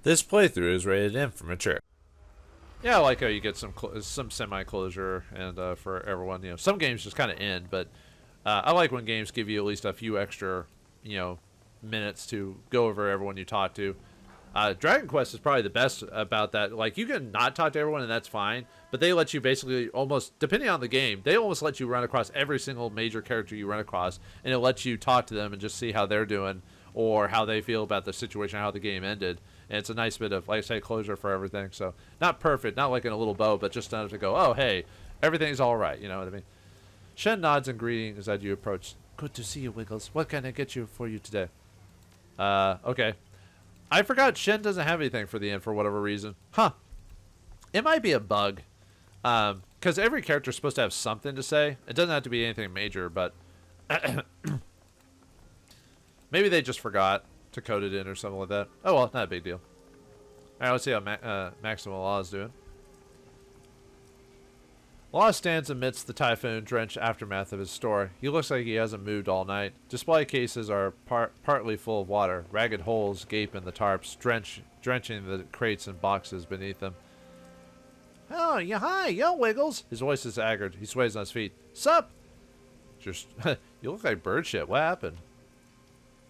This playthrough is rated M for mature. Yeah, I like how you get some semi-closure, and for everyone, some games just kind of end, but I like when games give you at least a few extra, minutes to go over everyone you talk to. Dragon Quest is probably the best about that. Like, you can not talk to everyone, and that's fine, but they let you basically almost, depending on the game, they almost let you run across every single major character you run across, and it lets you talk to them and just see how they're doing, or how they feel about the situation, how the game ended. And it's a nice bit of, like I say, closure for everything. So, not perfect, not like in a little bow, but just enough to go, oh, hey, everything's all right. You know what I mean? Shen nods in greeting as you approach. Good to see you, Wiggles. What can I get you for you today? Okay. I forgot Shen doesn't have anything for the end for whatever reason. Huh. It might be a bug. Because every character's supposed to have something to say. It doesn't have to be anything major, but maybe they just forgot to code it in or something like that. Oh, well, not a big deal. All right, let's see how Maximum Law is doing. Law stands amidst the typhoon-drenched aftermath of his store. He looks like he hasn't moved all night. Display cases are partly full of water. Ragged holes gape in the tarps, drenching the crates and boxes beneath them. Oh, yeah, hi, yo, Wiggles. His voice is haggard. He sways on his feet. Sup? Just, you look like bird shit. What happened?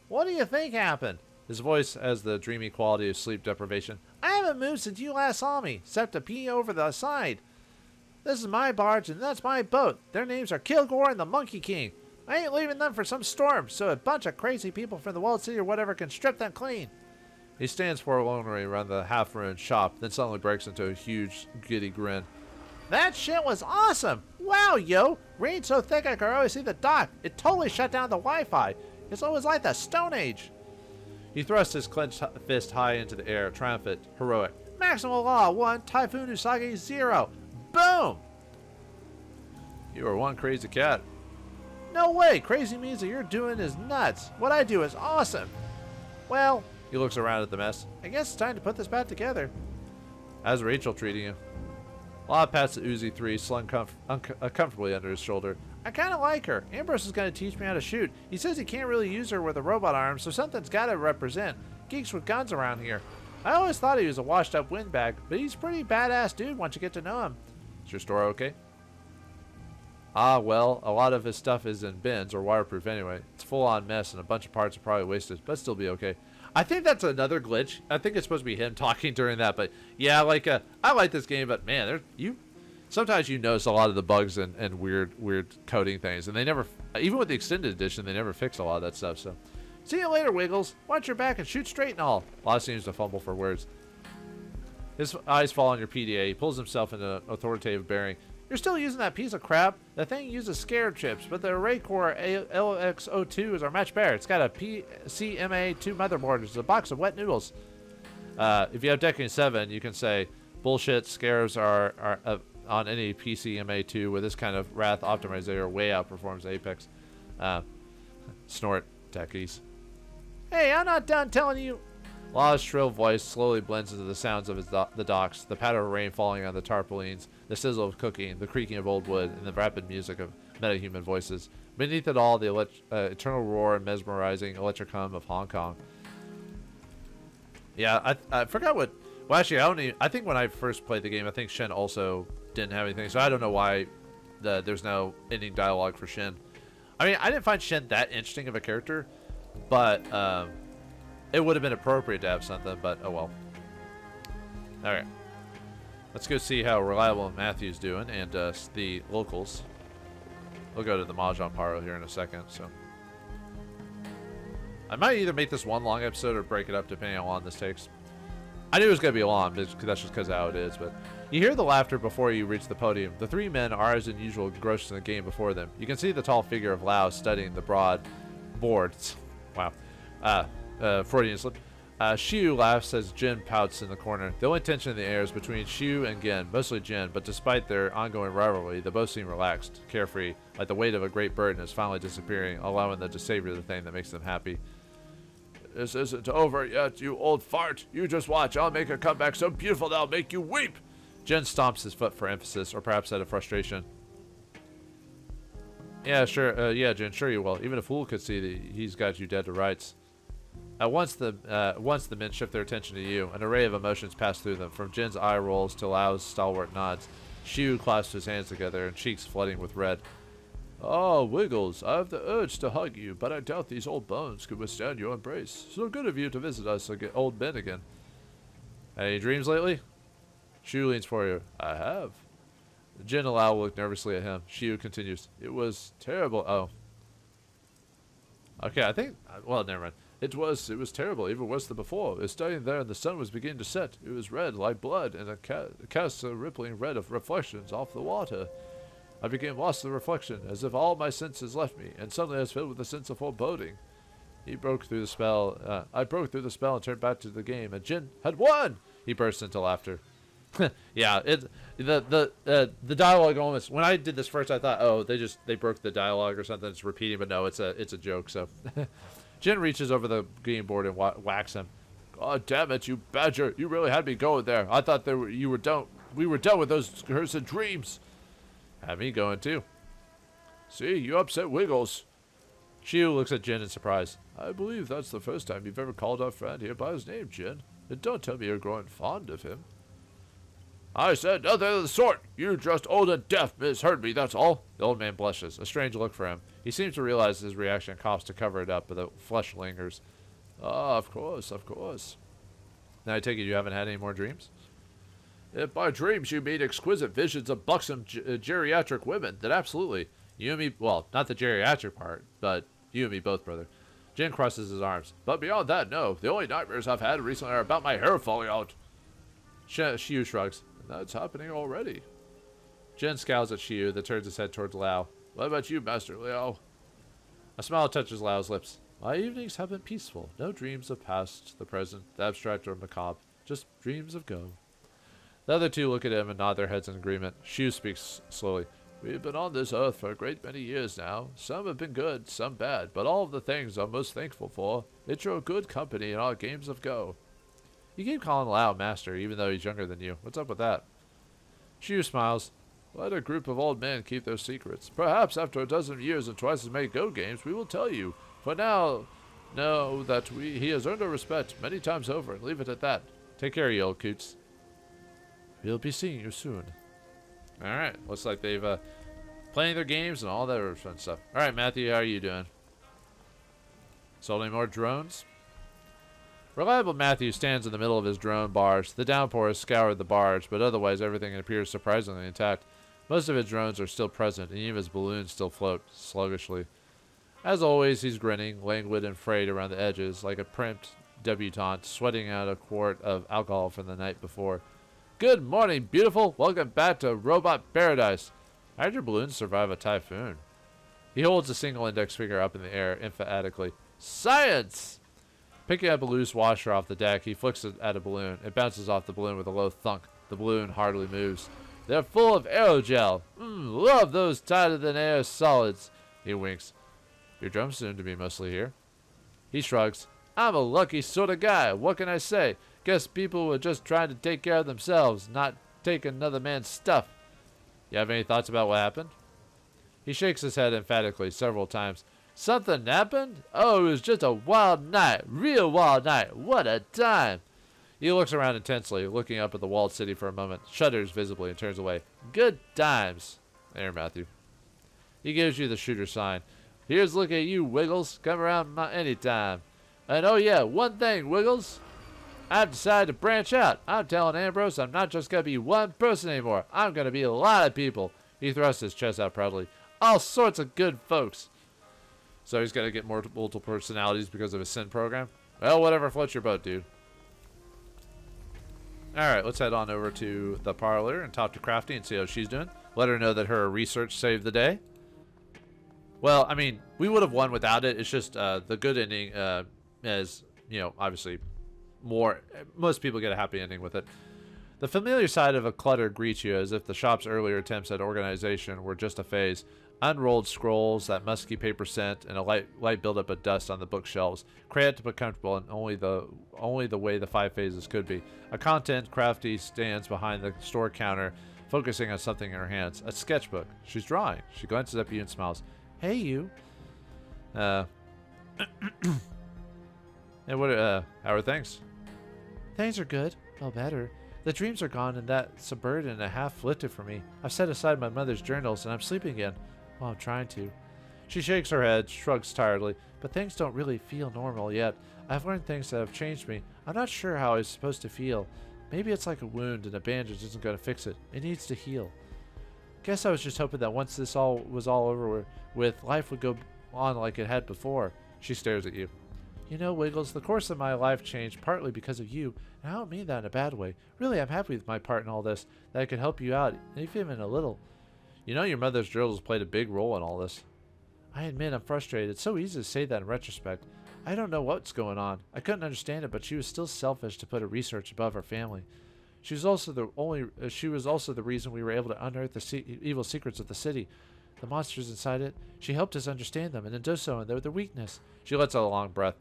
What do you think happened? His voice has the dreamy quality of sleep deprivation. I haven't moved since you last saw me, except to pee over the side. This is my barge, and that's my boat. Their names are Kilgore and the Monkey King. I ain't leaving them for some storm, so a bunch of crazy people from the World City or whatever can strip them clean. He stands forlornly around the half-ruined shop, then suddenly breaks into a huge, giddy grin. That shit was awesome! Wow, yo! Rained so thick I could always see the dock. It totally shut down the Wi-Fi. It's always like the Stone Age. He thrusts his clenched fist high into the air, triumphant, heroic. Maximal Law 1, Typhoon Usagi 0. Boom! You are one crazy cat. No way! Crazy means that you're doing is nuts. What I do is awesome. Well, he looks around at the mess. I guess it's time to put this back together. How's Rachel treating you? Law pats the Uzi 3 slung comfortably under his shoulder. I kind of like her. Ambrose is going to teach me how to shoot. He says he can't really use her with a robot arm, so something's got to represent. Geeks with guns around here. I always thought he was a washed-up windbag, but he's a pretty badass dude once you get to know him. Is your store okay? Ah, well, a lot of his stuff is in bins, or waterproof anyway. It's full-on mess, and a bunch of parts are probably wasted, but still be okay. I think that's another glitch. I think it's supposed to be him talking during that, but yeah, like, I like this game, but man, sometimes you notice a lot of the bugs and weird coding things, and they never, even with the extended edition, they never fix a lot of that stuff, so. See you later, Wiggles. Watch your back and shoot straight and all. Law seems to fumble for words. His eyes fall on your PDA. He pulls himself into an authoritative bearing. You're still using that piece of crap? The thing uses scared chips, but the Array Core LX02 is our match better. It's got a PCMA2 motherboard. There's a box of wet noodles. If you have Decking 7, you can say, bullshit, scares are on any PCMA2 with this kind of Wrath optimizer way outperforms Apex. Snort, techies. Hey, I'm not done telling you. Law's shrill voice slowly blends into the sounds of the docks, the patter of rain falling on the tarpaulins, the sizzle of cooking, the creaking of old wood, and the rapid music of metahuman voices. Beneath it all, the eternal roar and mesmerizing electric hum of Hong Kong. Yeah, I forgot what... Well, actually, I think when I first played the game, I think Shen also didn't have anything, so I don't know why there's no ending dialogue for Shen. I mean, I didn't find Shen that interesting of a character, but... it would have been appropriate to have something, but oh well. Alright. Let's go see how Reliable Matthew's doing, and the locals. We'll go to the Mahjong Paro here in a second, so. I might either make this one long episode or break it up depending on how long this takes. I knew it was going to be long, but that's just because of how it is, but. You hear the laughter before you reach the podium. The three men are, as usual, engrossed in the game before them. You can see the tall figure of Lao studying the broad boards. Wow. Freudian slip. Xiu laughs as Jin pouts in the corner. The only tension in the air is between Xiu and Gen, mostly Jin, but despite their ongoing rivalry, they both seem relaxed, carefree, like the weight of a great burden is finally disappearing, allowing them to savor the thing that makes them happy. This isn't over yet, you old fart. You just watch. I'll make a comeback so beautiful that I'll make you weep. Jin stomps his foot for emphasis, or perhaps out of frustration. Yeah, sure. Yeah, Jin, sure you will. Even a fool could see that he's got you dead to rights. Once the men shift their attention to you, an array of emotions pass through them, from Jin's eye rolls to Lao's stalwart nods. Shiu clasps his hands together and cheeks flooding with red. Oh, Wiggles, I have the urge to hug you, but I doubt these old bones could withstand your embrace. So good of you to visit us old men again. Any dreams lately? Shiu leans for you. I have. Jin and Lao look nervously at him. Shiu continues. It was terrible. Oh. Okay, I think... Well, never mind. It was terrible, even worse than before. It was standing there and the sun was beginning to set. It was red like blood, and it cast a rippling red of reflections off the water. I became lost in the reflection, as if all my senses left me, and suddenly I was filled with a sense of foreboding. He broke through the spell. I broke through the spell and turned back to the game, and Jin had won! He burst into laughter. Yeah, the dialogue almost... When I did this first, I thought, oh, they broke the dialogue or something. It's repeating, but no, it's a joke, so... Jin reaches over the game board and whacks him. God damn it, you badger. You really had me going there. I thought we were done with those cursed dreams. Had me going too. See, you upset Wiggles. Shiu looks at Jin in surprise. I believe that's the first time you've ever called our friend here by his name, Jin. And don't tell me you're growing fond of him. I said nothing of the sort. You're just old and deaf, misheard me, that's all. The old man blushes, a strange look for him. He seems to realize his reaction coughs to cover it up, but the flesh lingers. Ah, of course, of course. Now I take it you haven't had any more dreams? If by dreams you mean exquisite visions of buxom geriatric women, then absolutely. You and me, well, not the geriatric part, but you and me both, brother. Jin crosses his arms. But beyond that, no. The only nightmares I've had recently are about my hair falling out. Shiu shrugs. That's happening already. Jin scowls at Shiu, that turns his head towards Lao. What about you, Master Liao? A smile touches Lao's lips. My evenings have been peaceful. No dreams of past, the present, the abstract or macabre. Just dreams of go. The other two look at him and nod their heads in agreement. Shiu speaks slowly. We've been on this earth for a great many years now. Some have been good, some bad, but all of the things I'm most thankful for, it's your good company in our games of go. You keep calling Lao Master, even though he's younger than you. What's up with that? Shiu smiles. Let a group of old men keep their secrets. Perhaps after a dozen years and twice as many Go games, we will tell you. For now, know that he has earned our respect many times over, and leave it at that. Take care, you old coots. We'll be seeing you soon. Alright, looks like they've playing their games and all that other fun stuff. Alright, Matthew, how are you doing? Sold any more drones? Reliable Matthew stands in the middle of his drone barge. The downpour has scoured the barge, but otherwise everything appears surprisingly intact. Most of his drones are still present, and even his balloons still float sluggishly. As always, he's grinning, languid and frayed around the edges, like a primped debutante sweating out a quart of alcohol from the night before. Good morning, beautiful. Welcome back to Robot Paradise. How did your balloons survive a typhoon? He holds a single index finger up in the air, emphatically. Science! Picking up a loose washer off the deck, he flicks it at a balloon. It bounces off the balloon with a low thunk. The balloon hardly moves. They're full of aerogel. Love those tighter-than-air solids. He winks. Your drums seem to be mostly here. He shrugs. I'm a lucky sort of guy. What can I say? Guess people were just trying to take care of themselves, not take another man's stuff. You have any thoughts about what happened? He shakes his head emphatically several times. Something happened? Oh, it was just a wild night. Real wild night. What a time. He looks around intensely, looking up at the walled city for a moment, shudders visibly, and turns away. Good times. There, Matthew. He gives you the shooter sign. Here's a look at you, Wiggles. Come around anytime. And oh yeah, one thing, Wiggles. I've decided to branch out. I'm telling Ambrose I'm not just going to be one person anymore. I'm going to be a lot of people. He thrusts his chest out proudly. All sorts of good folks. So he's got to get multiple personalities because of his sin program? Well, whatever floats your boat, dude. Alright, let's head on over to the parlor and talk to Crafty and see how she's doing. Let her know that her research saved the day. Well, I mean, we would have won without it. It's just the good ending is, you know, obviously more. Most people get a happy ending with it. The familiar side of a clutter greets you as if the shop's earlier attempts at organization were just a phase. Unrolled scrolls, that musky paper scent, and a light buildup of dust on the bookshelves. Cramped but comfortable in only the way the 5 phases could be. A content Crafty stands behind the store counter, focusing on something in her hands. A sketchbook. She's drawing. She glances up at you and smiles. Hey, you. And how are things? Things are good. Well, better. The dreams are gone and that's a burden and a half lifted for me. I've set aside my mother's journals and I'm sleeping again. Well, I'm trying to. She shakes her head, shrugs tiredly, but things don't really feel normal yet. I've learned things that have changed me. I'm not sure how I'm supposed to feel. Maybe it's like a wound and a bandage isn't going to fix it. It needs to heal. Guess I was just hoping that once this all was all over with, life would go on like it had before. She stares at you. You know, Wiggles, the course of my life changed partly because of you, and I don't mean that in a bad way. Really, I'm happy with my part in all this, that I could help you out, even a little. You know your mother's drills played a big role in all this. I admit I'm frustrated. It's so easy to say that in retrospect. I don't know what's going on. I couldn't understand it, but she was still selfish to put her research above her family. She was also the reason we were able to unearth the evil secrets of the city. The monsters inside it, she helped us understand them, and do so in their weakness. She lets out a long breath.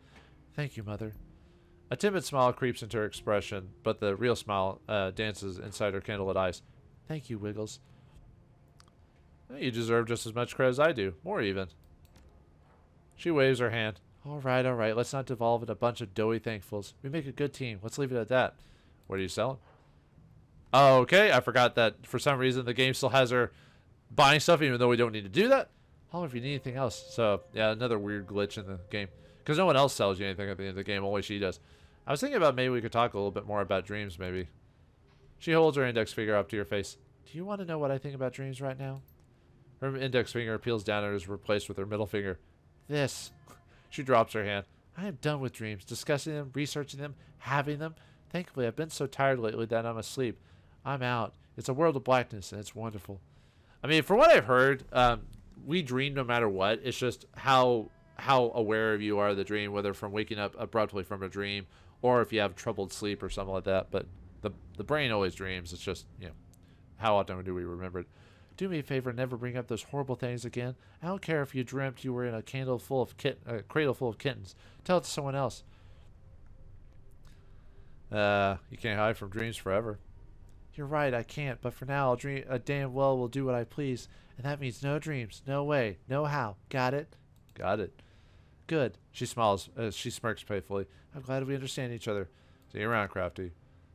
Thank you, Mother. A timid smile creeps into her expression, but the real smile dances inside her candlelit eyes. Thank you, Wiggles. You deserve just as much credit as I do, more even. She waves her hand. All right, let's not devolve into a bunch of doughy thankfuls. We make a good team. Let's leave it at that. What are you selling? Oh, okay, I forgot that for some reason the game still has her buying stuff even though we don't need to do that. Holler if you need anything else. So, yeah, another weird glitch in the game. Because no one else sells you anything at the end of the game, only she does. I was thinking about maybe we could talk a little bit more about dreams, maybe. She holds her index finger up to your face. Do you want to know what I think about dreams right now? Her index finger peels down and is replaced with her middle finger. This. She drops her hand. I am done with dreams, discussing them, researching them, having them. Thankfully, I've been so tired lately that I'm asleep. I'm out. It's a world of blackness, and it's wonderful. I mean, from what I've heard, we dream no matter what. It's just how aware of you are of the dream, whether from waking up abruptly from a dream or if you have troubled sleep or something like that. But the brain always dreams. It's just, how often do we remember it? Do me a favor and never bring up those horrible things again. I don't care if you dreamt you were in a cradle full of kittens. Tell it to someone else. You can't hide from dreams forever. You're right, I can't, but for now, I damn well will do what I please. And that means no dreams, no way, no how. Got it? Got it. Good. She smiles as she smirks playfully. I'm glad we understand each other. See you around, Crafty.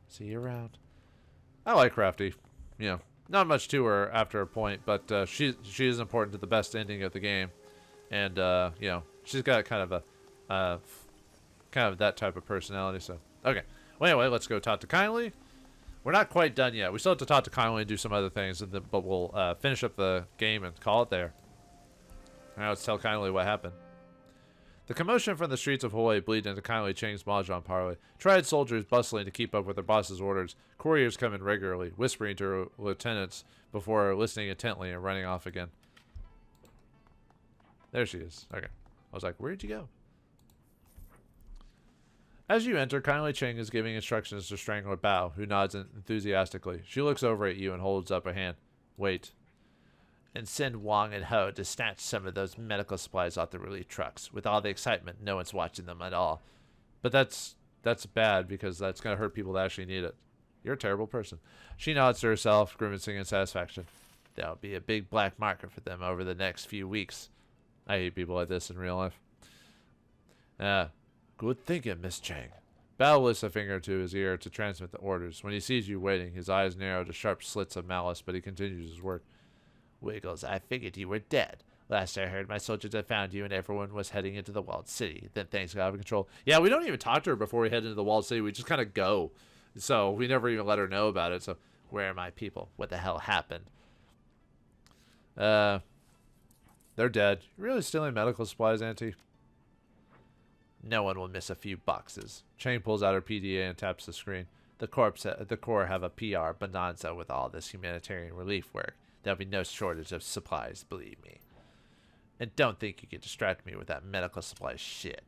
See you around. I like Crafty. Not much to her after a point, but she is important to the best ending of the game. And, she's got kind of that type of personality, so. Okay. Well, anyway, let's go talk to Kindly. We're not quite done yet. We still have to talk to Kindly and do some other things, but we'll finish up the game and call it there. Now let's tell Kindly what happened. The commotion from the streets of Heoi bleed into Kindly Chang's mahjong parlor. Tried soldiers bustling to keep up with their boss's orders. Couriers come in regularly, whispering to lieutenants before listening intently and running off again. There she is. Okay. I was like, where'd you go? As you enter, Kindly Chang is giving instructions to Strangler Bao, who nods enthusiastically. She looks over at you and holds up a hand. Wait. And send Wong and Ho to snatch some of those medical supplies off the relief trucks. With all the excitement, no one's watching them at all. But that's bad because that's going to hurt people that actually need it. You're a terrible person. She nods to herself, grimacing in satisfaction. That'll be a big black marker for them over the next few weeks. I hate people like this in real life. Good thinking, Miss Chang. Bao lifts a finger to his ear to transmit the orders. When he sees you waiting, his eyes narrow to sharp slits of malice, but he continues his work. Wiggles, I figured you were dead. Last I heard, my soldiers had found you and everyone was heading into the walled city. Then things got out of control. Yeah, we don't even talk to her before we head into the walled city. We just kind of go. So we never even let her know about it. So where are my people? What the hell happened? They're dead. You really stealing medical supplies, Auntie? No one will miss a few boxes. Chang pulls out her PDA and taps the screen. The Corps have a PR bonanza with all this humanitarian relief work. There'll be no shortage of supplies, believe me. And don't think you can distract me with that medical supplies shit.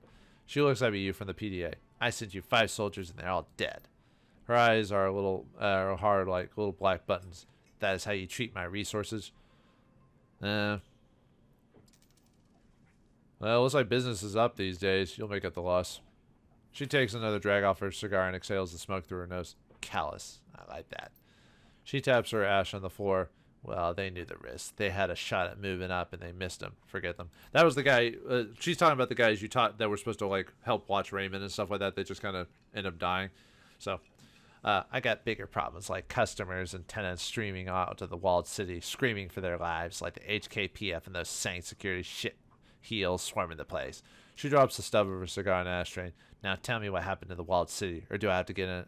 She looks up at you from the PDA. I sent you 5 soldiers and they're all dead. Her eyes are a little hard like little black buttons. That is how you treat my resources? Well, looks like business is up these days. You'll make up the loss. She takes another drag off her cigar and exhales the smoke through her nose. Callous. I like that. She taps her ash on the floor Well, they knew the risk. They had a shot at moving up, and they missed him. Forget them. That was the guy. She's talking about the guys you taught that were supposed to like help watch Raymond and stuff like that. They just kind of end up dying. So, I got bigger problems like customers and tenants streaming out to the walled city, screaming for their lives, like the HKPF and those sane security shit heels swarming the place. She drops the stub of her cigar in an ashtray. Now tell me what happened to the walled city, or do I have to get an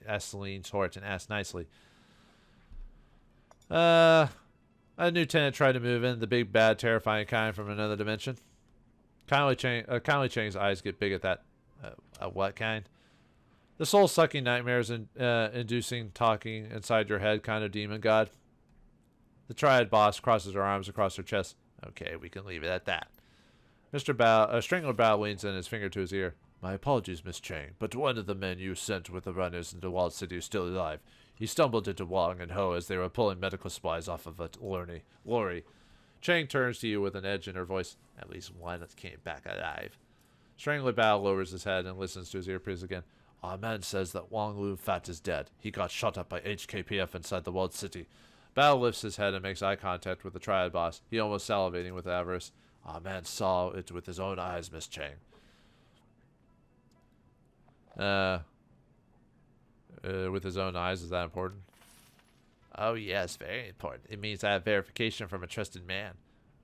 acetylene torch and ask nicely? A new tenant tried to move in, the big, bad, terrifying kind from another dimension. Conley Chang's eyes get big at that. What kind? The soul-sucking nightmares inducing talking inside your head kind of demon god. The triad boss crosses her arms across her chest. Okay, we can leave it at that. Strangler Bow leans in, his finger to his ear. My apologies, Miss Chang, but one of the men you sent with the runners into Walled City is still alive. He stumbled into Wong and Ho as they were pulling medical supplies off of a lorry. Chang turns to you with an edge in her voice. At least one came back alive. Strangler Bao lowers his head and listens to his earpiece again. Our man says that Wong Lu Fat is dead. He got shot up by HKPF inside the walled city. Bao lifts his head and makes eye contact with the triad boss. He almost salivating with avarice. Our man saw it with his own eyes, Miss Chang. With his own eyes, is that important? Oh yes, very important. It means I have verification from a trusted man.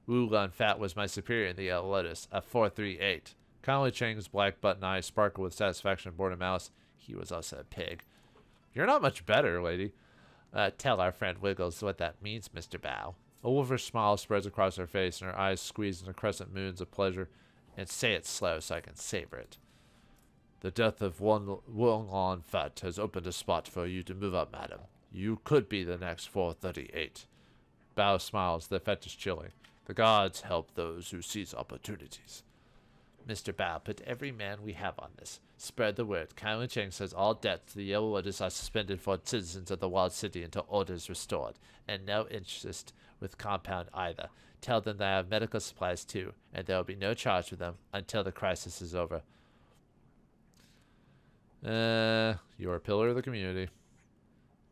Wu Lun Fat was my superior in the Yellow Lotus, a 438. Conley Chang's black button eyes sparkle with satisfaction and boredom malice. He was also a pig. You're not much better, lady. Tell our friend Wiggles what that means, Mr. Bao. A wolfish smile spreads across her face, and her eyes squeeze into crescent moons of pleasure. And say it slow so I can savor it. The death of Wong Lun Fat has opened a spot for you to move up, madam. You could be the next 438. Bao smiles, the effect is chilling. The gods help those who seize opportunities. Mr. Bao, put every man we have on this. Spread the word. Conley Chang says all debts to the Yellow Lotus are suspended for citizens of the Wild City until order is restored, and no interest with compound either. Tell them they have medical supplies too, and there will be no charge for them until the crisis is over. You're a pillar of the community.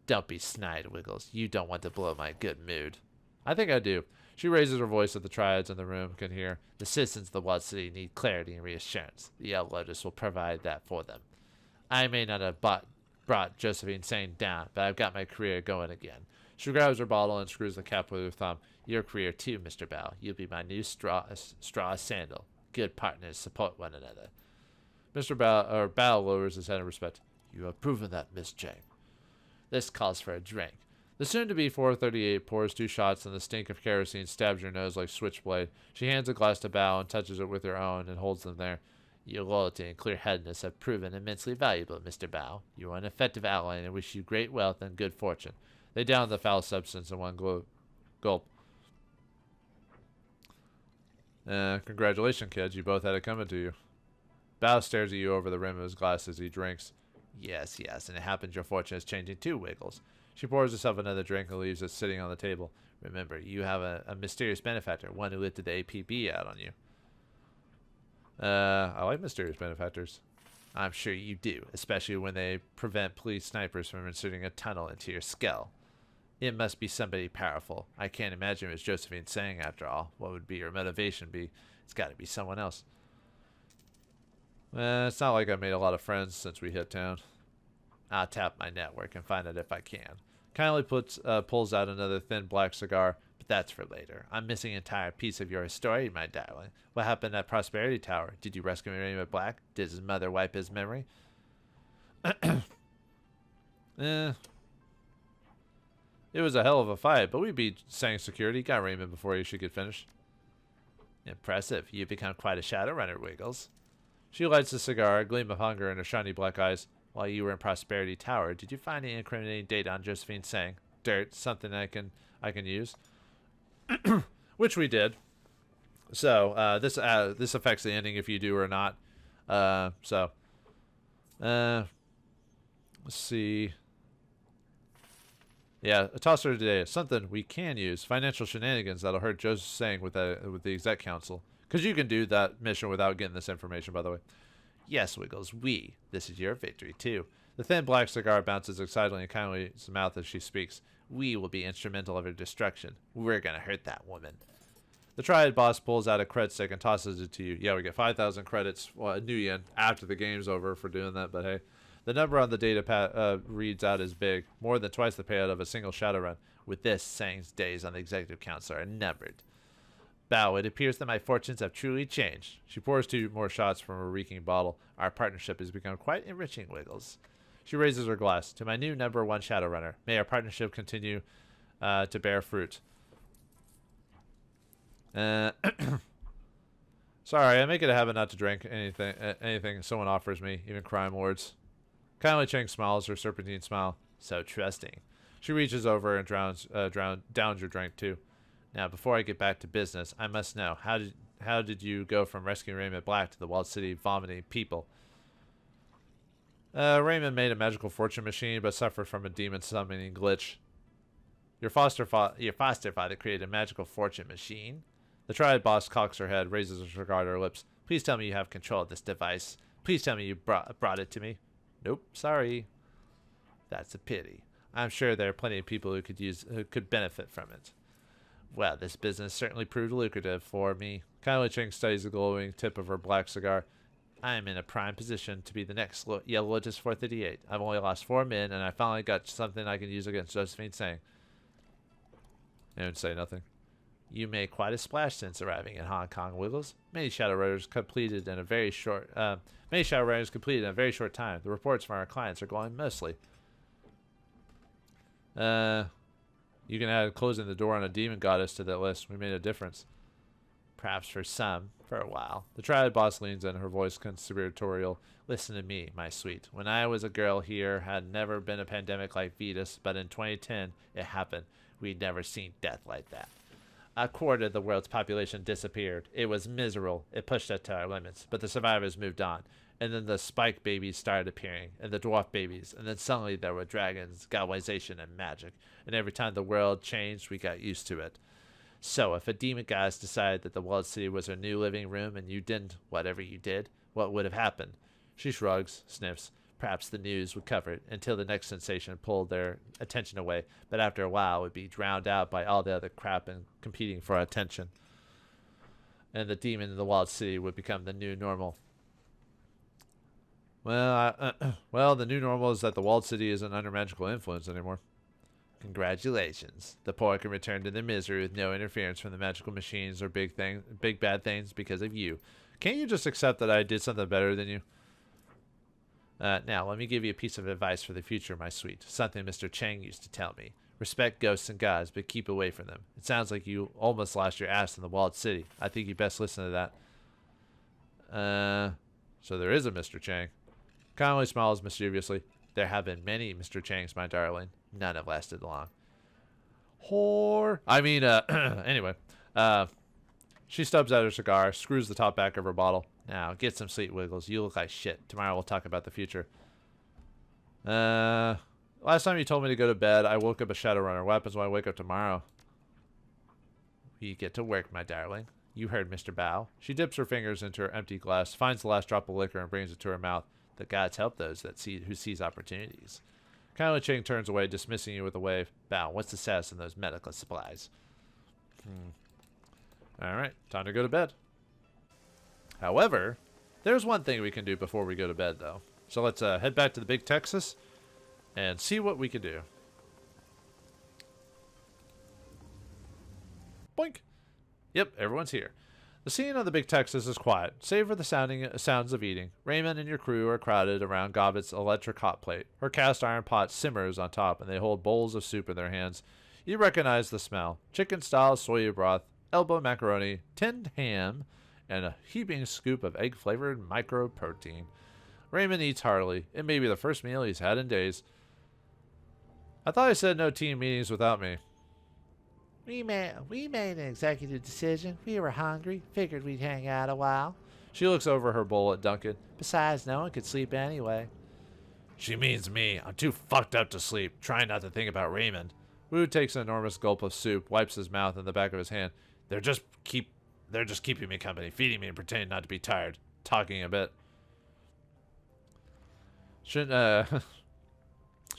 Don't be snide, Wiggles. You don't want to blow my good mood. I think I do. She raises her voice so the triads in the room can hear. The citizens of the Wild City need clarity and reassurance. The Yellow Lotus will provide that for them. I may not have brought Josephine Sane down, but I've got my career going again. She grabs her bottle and screws the cap with her thumb. Your career too, Mr. Bao. You'll be my new straw sandal. Good partners support one another. Mr. Bao lowers his head in respect. You have proven that, Miss Chang. This calls for a drink. The soon-to-be 438 pours 2 shots, and the stink of kerosene stabs your nose like switchblade. She hands a glass to Bao and touches it with her own and holds them there. Your loyalty and clear-headedness have proven immensely valuable, Mr. Bao. You are an effective ally, and I wish you great wealth and good fortune. They down the foul substance in one gulp. Congratulations, kids. You both had it coming to you. Bao stares at you over the rim of his glass as he drinks. Yes, and it happens your fortune is changing too, Wiggles. She pours herself another drink and leaves it sitting on the table. Remember, you have a mysterious benefactor, one who lifted the APB out on you. I like mysterious benefactors. I'm sure you do, especially when they prevent police snipers from inserting a tunnel into your skull. It must be somebody powerful. I can't imagine it was Josephine saying, after all. What would be your motivation be? It's got to be someone else. It's not like I made a lot of friends since we hit town. I'll tap my network and find out if I can. Kindly pulls out another thin black cigar, but that's for later. I'm missing an entire piece of your story, my darling. What happened at Prosperity Tower? Did you rescue Raymond Black? Did his mother wipe his memory? It was a hell of a fight, but we beat Sang Security, got Raymond before he should get finished. Impressive. You've become quite a Shadowrunner, Wiggles. She lights a cigar, a gleam of hunger in her shiny black eyes. While you were in Prosperity Tower, did you find any incriminating data on Josephine Sang? Dirt, something I can use? Which we did. So, this affects the ending if you do or not. Let's see. Yeah, a tosser today. Something we can use. Financial shenanigans that'll hurt Joseph Sang with the exec council. Because you can do that mission without getting this information, by the way. Yes, Wiggles, we. This is your victory, too. The thin black cigar bounces excitedly in Kindly's mouth as she speaks. We will be instrumental of her destruction. We're gonna hurt that woman. The Triad boss pulls out a cred stick and tosses it to you. Yeah, we get 5,000 credits, well, new yen, after the game's over for doing that, but hey. The number on the data pad reads out as big, more than twice the payout of a single Shadowrun. With this, Sang's days on the executive council are numbered. Bow, it appears that my fortunes have truly changed. She pours 2 more shots from a reeking bottle. Our partnership has become quite enriching, Wiggles. She raises her glass. To my new number 1 Shadowrunner, may our partnership continue to bear fruit. Sorry, I make it a habit not to drink anything someone offers me, even crime lords. Kindly Cheng smiles her serpentine smile. So trusting. She reaches over and downs your drink too. Now, before I get back to business, I must know, how did you go from rescuing Raymond Black to the Walled City vomiting people? Raymond made a magical fortune machine, but suffered from a demon summoning glitch. Your foster father created a magical fortune machine? The Triad boss cocks her head, raises her cigar to her lips. Please tell me you have control of this device. Please tell me you brought it to me. Nope, sorry. That's a pity. I'm sure there are plenty of people who could benefit from it. Well, this business certainly proved lucrative for me. Kylie Ching studies the glowing tip of her black cigar. I am in a prime position to be the next Yellow Lotus 438. I've only lost 4 men, and I finally got something I can use against Josephine Sang. And say nothing. You made quite a splash since arriving in Hong Kong, Wiggles. Many Shadowrunners completed in a very short time. The reports from our clients are glowing mostly. You can add closing the door on a demon goddess to that list. We made a difference. Perhaps for some, for a while. The Triad boss leans in, her voice conspiratorial. Listen to me, my sweet. When I was a girl here, had never been a pandemic like Vetus, but in 2010, it happened. We'd never seen death like that. A quarter of the world's population disappeared. It was miserable. It pushed us to our limits, but the survivors moved on. And then the spike babies started appearing, and the dwarf babies, and then suddenly there were dragons, godization, and magic. And every time the world changed, we got used to it. So, if a demon goddess decided that the Walled City was her new living room and you didn't, whatever you did, what would have happened? She shrugs, sniffs. Perhaps the news would cover it until the next sensation pulled their attention away, but after a while it would be drowned out by all the other crap and competing for attention. And the demon in the Walled City would become the new normal. Well, the new normal is that the Walled City isn't under magical influence anymore. Congratulations. The poor can return to their misery with no interference from the magical machines or big bad things because of you. Can't you just accept that I did something better than you? Now, let me give you a piece of advice for the future, my sweet. Something Mr. Chang used to tell me. Respect ghosts and gods, but keep away from them. It sounds like you almost lost your ass in the Walled City. I think you best listen to that. So there is a Mr. Chang. Connolly smiles mischievously. There have been many Mr. Changs, my darling. None have lasted long. Whore. I mean, anyway. She stubs out her cigar, screws the top back of her bottle. Now, get some sleep, Wiggles. You look like shit. Tomorrow we'll talk about the future. Last time you told me to go to bed, I woke up a Shadowrunner. What happens when I wake up tomorrow? We get to work, my darling. You heard Mr. Bao. She dips her fingers into her empty glass, finds the last drop of liquor, and brings it to her mouth. The gods help those who seize opportunities. Kylie Ching turns away, dismissing you with a wave. Bao, what's the status in those medical supplies? All right, time to go to bed. However, there's one thing we can do before we go to bed, though. So let's head back to the Big Texas and see what we can do. Boink. Yep, everyone's here. The scene of the Big Texas is quiet, save for the sounds of eating. Raymond and your crew are crowded around Gobbet's electric hot plate. Her cast iron pot simmers on top, and they hold bowls of soup in their hands. You recognize the smell. Chicken-style soy broth, elbow macaroni, tinned ham, and a heaping scoop of egg-flavored micro-protein. Raymond eats heartily. It may be the first meal he's had in days. I thought I said no team meetings without me. We made an executive decision. We were hungry. Figured we'd hang out a while. She looks over her bowl at Duncan. Besides, no one could sleep anyway. She means me. I'm too fucked up to sleep. Trying not to think about Raymond. Wu takes an enormous gulp of soup, wipes his mouth in the back of his hand. They're just keeping me company, feeding me and pretending not to be tired. Talking a bit. Shouldn't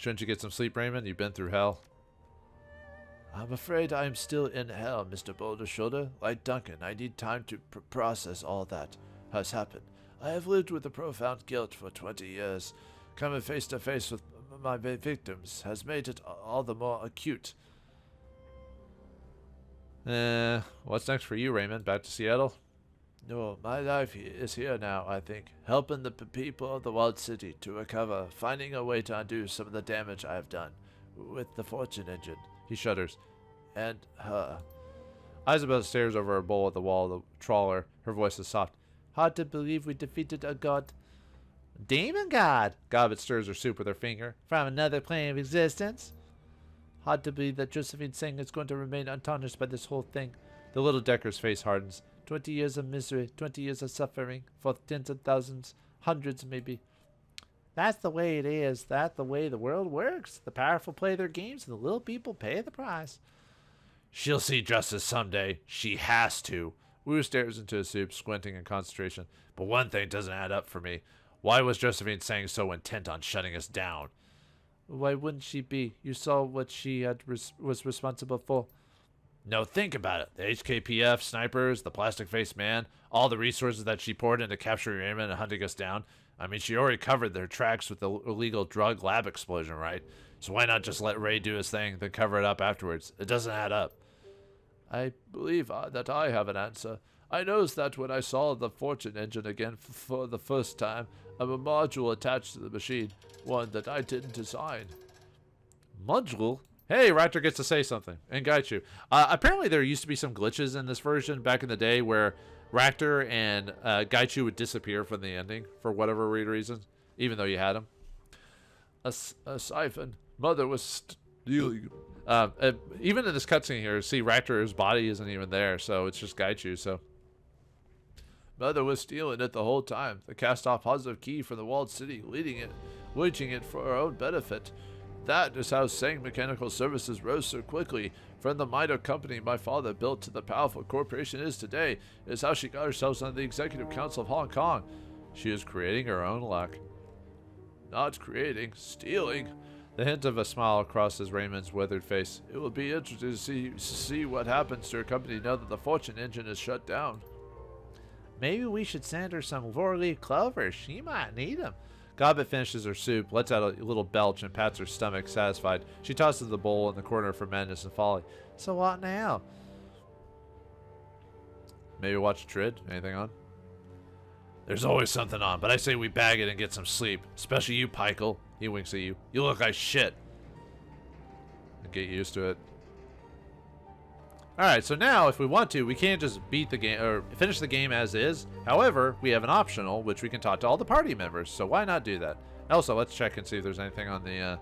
you get some sleep, Raymond? You've been through hell. I'm afraid I am still in hell, Mr. Boulder Shoulder. Like Duncan, I need time to process all that has happened. I have lived with a profound guilt for 20 years. Coming face to face with my victims has made it all the more acute. What's next for you, Raymond? Back to Seattle? No, my life is here now, I think. Helping the people of the Walled City to recover, finding a way to undo some of the damage I have done with the Fortune Engine. He shudders. And her. Isabel stares over a bowl at the wall of the trawler. Her voice is soft. Hard to believe we defeated a god. Demon god! Gobbet stirs her soup with her finger. From another plane of existence? Hard to believe that Josephine Singh is going to remain untarnished by this whole thing. The little Decker's face hardens. 20 years of misery, 20 years of suffering, for tens of thousands, hundreds maybe. That's the way it is. That's the way the world works. The powerful play their games and the little people pay the price. She'll see justice someday. She has to. Wu stares into his soup, squinting in concentration. But one thing doesn't add up for me. Why was Josephine Sang so intent on shutting us down? Why wouldn't she be? You saw what she had was responsible for. No, think about it. The HKPF, snipers, the plastic-faced man, all the resources that she poured into capturing Raymond and hunting us down. I mean, she already covered their tracks with the illegal drug lab explosion, right? So why not just let Ray do his thing, then cover it up afterwards? It doesn't add up. I believe that I have an answer. I noticed that when I saw the Fortune Engine again for the first time, a module attached to the machine, one that I didn't design. Module? Hey, Raptor gets to say something. And Gaichu. Apparently there used to be some glitches in this version back in the day where Raptor and Gaichu would disappear from the ending for whatever weird reason, even though you had them. A siphon. Mother was stealing. Even in this cutscene here, see Raptor's body isn't even there, so it's just Gaichu, so. Mother was stealing it the whole time. The cast-off positive key from the walled city, leeching it for her own benefit. That is how Sang Mechanical Services rose so quickly. From the minor company my father built to the powerful corporation it is today, is how she got herself on the Executive Council of Hong Kong. She is creating her own luck. Not creating, stealing. The hint of a smile crosses Raymond's withered face. It will be interesting to see what happens to her company now that the Fortune Engine is shut down. Maybe we should send her some four-leaf clover. She might need them. Gobbet finishes her soup, lets out a little belch, and pats her stomach, satisfied. She tosses the bowl in the corner for madness and folly. So what now? Maybe watch Trid? Anything on? There's always something on, but I say we bag it and get some sleep. Especially you, Pikel. He winks at you. You look like shit. Get used to it. Alright, so now, if we want to, we can't just beat the game, or finish the game as is. However, we have an optional, which we can talk to all the party members, so why not do that? Also, let's check and see if there's anything on the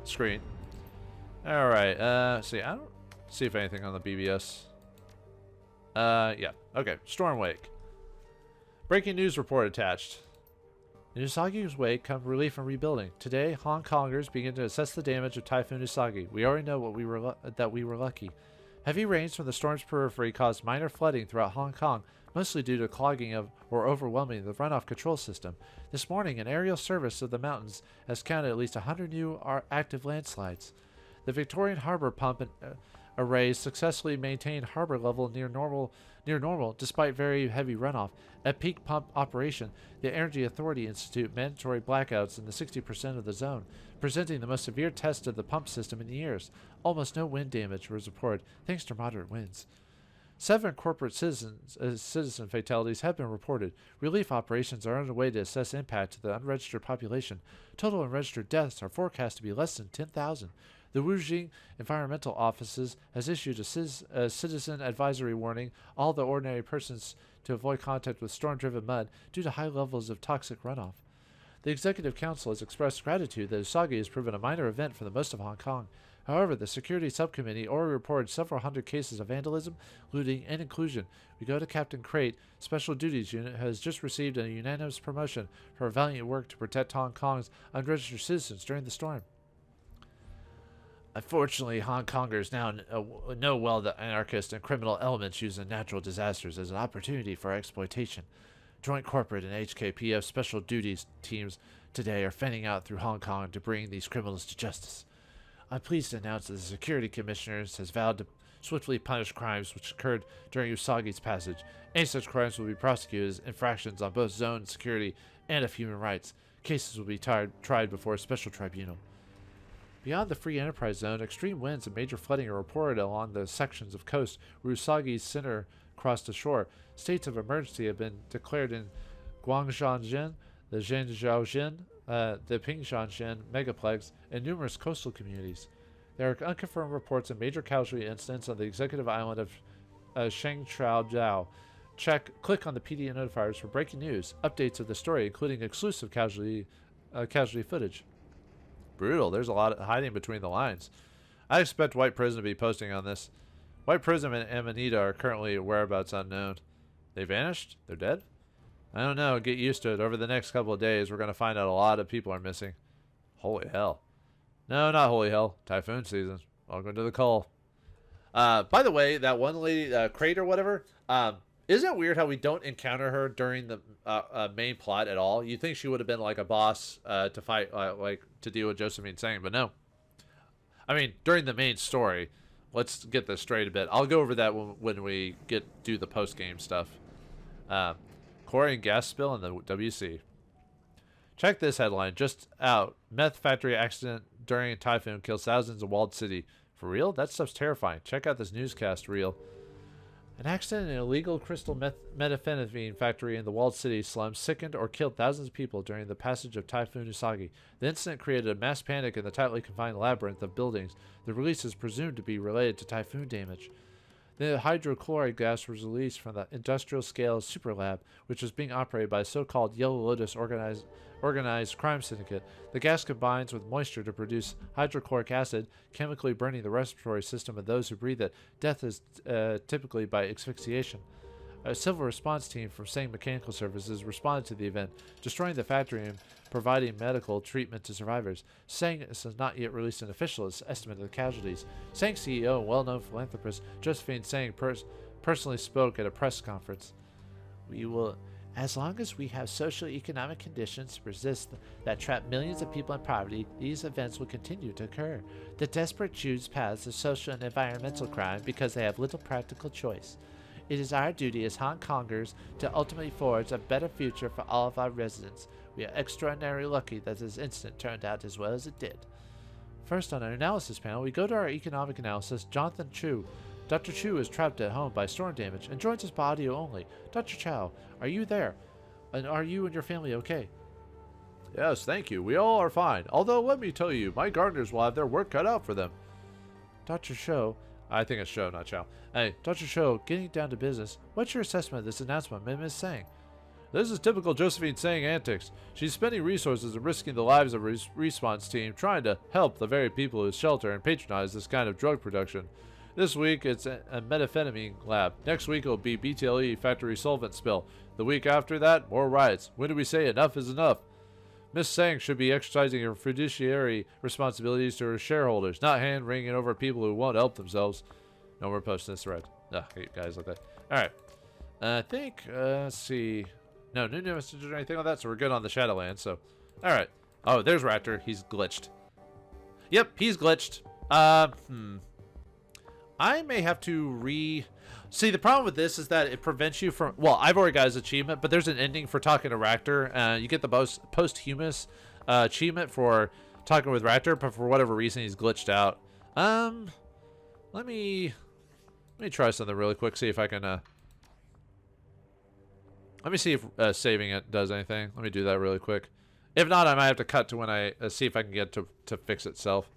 screen. Alright, see, I don't see if anything on the BBS. Yeah, okay, Storm Wake. Breaking news report attached. In Usagi's wake come relief and rebuilding. Today, Hong Kongers begin to assess the damage of Typhoon Usagi. We already know that we were lucky. Heavy rains from the storm's periphery caused minor flooding throughout Hong Kong, mostly due to clogging of or overwhelming the runoff control system. This morning, an aerial service of the mountains has counted at least 100 new active landslides. The Victorian Harbor pump arrays successfully maintained harbor level near normal despite very heavy runoff. At peak pump operation, the Energy Authority instituted mandatory blackouts in the 60% of the zone, presenting the most severe test of the pump system in years. Almost no wind damage was reported, thanks to moderate winds. 7 corporate citizen fatalities have been reported. Relief operations are underway to assess impact to the unregistered population. Total unregistered deaths are forecast to be less than 10,000. The Wujing Environmental Offices has issued a citizen advisory warning all the ordinary persons to avoid contact with storm-driven mud due to high levels of toxic runoff. The Executive Council has expressed gratitude that Usagi has proven a minor event for the most of Hong Kong. However, the Security Subcommittee already reported several hundred cases of vandalism, looting, and inclusion. We go to Captain Crate. Special Duties Unit has just received a unanimous promotion for her valiant work to protect Hong Kong's unregistered citizens during the storm. Unfortunately, Hong Kongers now know well that anarchist and criminal elements use natural disasters as an opportunity for exploitation. Joint corporate and HKPF special duties teams today are fanning out through Hong Kong to bring these criminals to justice. I'm pleased to announce that the Security Commissioner has vowed to swiftly punish crimes which occurred during Usagi's passage. Any such crimes will be prosecuted as infractions on both zone security and of human rights. Cases will be tried before a special tribunal. Beyond the Free Enterprise Zone, extreme winds and major flooding are reported along the sections of coast where Usagi's center crossed the shore. States of emergency have been declared in Guangzhou, the Zhengzhoujin, the Pingshanjin megaplex, and numerous coastal communities. There are unconfirmed reports of major casualty incidents on the executive island of Shengchaojiao. Click on the PD notifiers for breaking news, updates of the story, including exclusive casualty footage. Brutal. There's a lot hiding between the lines. I expect White Prism to be posting on this. White Prism and Amanita are currently whereabouts unknown. They vanished? They're dead? I don't know. Get used to it. Over the next couple of days, we're going to find out a lot of people are missing. Holy hell. No, not holy hell. Typhoon season. Welcome to the call. By the way, that one lady, Crate or whatever, isn't it weird how we don't encounter her during the main plot at all? You'd think she would have been like a boss to fight, to deal with Josephine Sang, but no. I mean, during the main story, let's get this straight a bit. I'll go over that when we do the post-game stuff. Chlorine gas spill in the WC. Check this headline. Just out. Meth factory accident during a typhoon kills thousands in walled city. For real? That stuff's terrifying. Check out this newscast reel. An accident in an illegal crystal methamphetamine factory in the walled city slums sickened or killed thousands of people during the passage of Typhoon Usagi. The incident created a mass panic in the tightly confined labyrinth of buildings. The release is presumed to be related to typhoon damage. The hydrochloride gas was released from the industrial-scale super lab, which was being operated by a so-called Yellow Lotus organized crime syndicate. The gas combines with moisture to produce hydrochloric acid, chemically burning the respiratory system of those who breathe it. Death is typically by asphyxiation. A civil response team from Sang Mechanical Services responded to the event, destroying the factory and providing medical treatment to survivors. Sang has not yet released an official estimate of the casualties. Sang CEO and well-known philanthropist Josephine Sang personally spoke at a press conference. We will, as long as we have socio-economic conditions to persist that trap millions of people in poverty, these events will continue to occur. The desperate choose paths of social and environmental crime because they have little practical choice. It is our duty as Hong Kongers to ultimately forge a better future for all of our residents. We are extraordinarily lucky that this incident turned out as well as it did. First on our analysis panel, we go to our economic analysis, Jonathan Chu. Dr. Chu is trapped at home by storm damage and joins us by audio only. Dr. Chow, are you there? And are you and your family okay? Yes, thank you. We all are fine. Although, let me tell you, my gardeners will have their work cut out for them. Dr. Cho, I think it's Show, not Chow. Hey, Dr. Cho, getting down to business, what's your assessment of this announcement by Ms. Sang? This is typical Josephine Sang antics. She's spending resources and risking the lives of her response team trying to help the very people who shelter and patronize this kind of drug production. This week, it's a methamphetamine lab. Next week, it'll be BTLE factory solvent spill. The week after that, more riots. When do we say enough is enough? Miss Sang should be exercising her fiduciary responsibilities to her shareholders, not hand-wringing over people who won't help themselves. No more posting this thread. Ugh, I hate guys like that. Alright. I think, let's see. No new messages or anything like that, so we're good on the Shadowlands, so. Alright. Oh, there's Raptor. He's glitched. Yep, he's glitched. I may have to See, the problem with this is that it prevents you from... Well, I've already got his achievement, but there's an ending for talking to Raptor. You get the posthumous achievement for talking with Raptor, but for whatever reason, he's glitched out. Let me try something really quick, see if I can... Let me see if saving it does anything. Let me do that really quick. If not, I might have to cut to when I see if I can get to fix itself.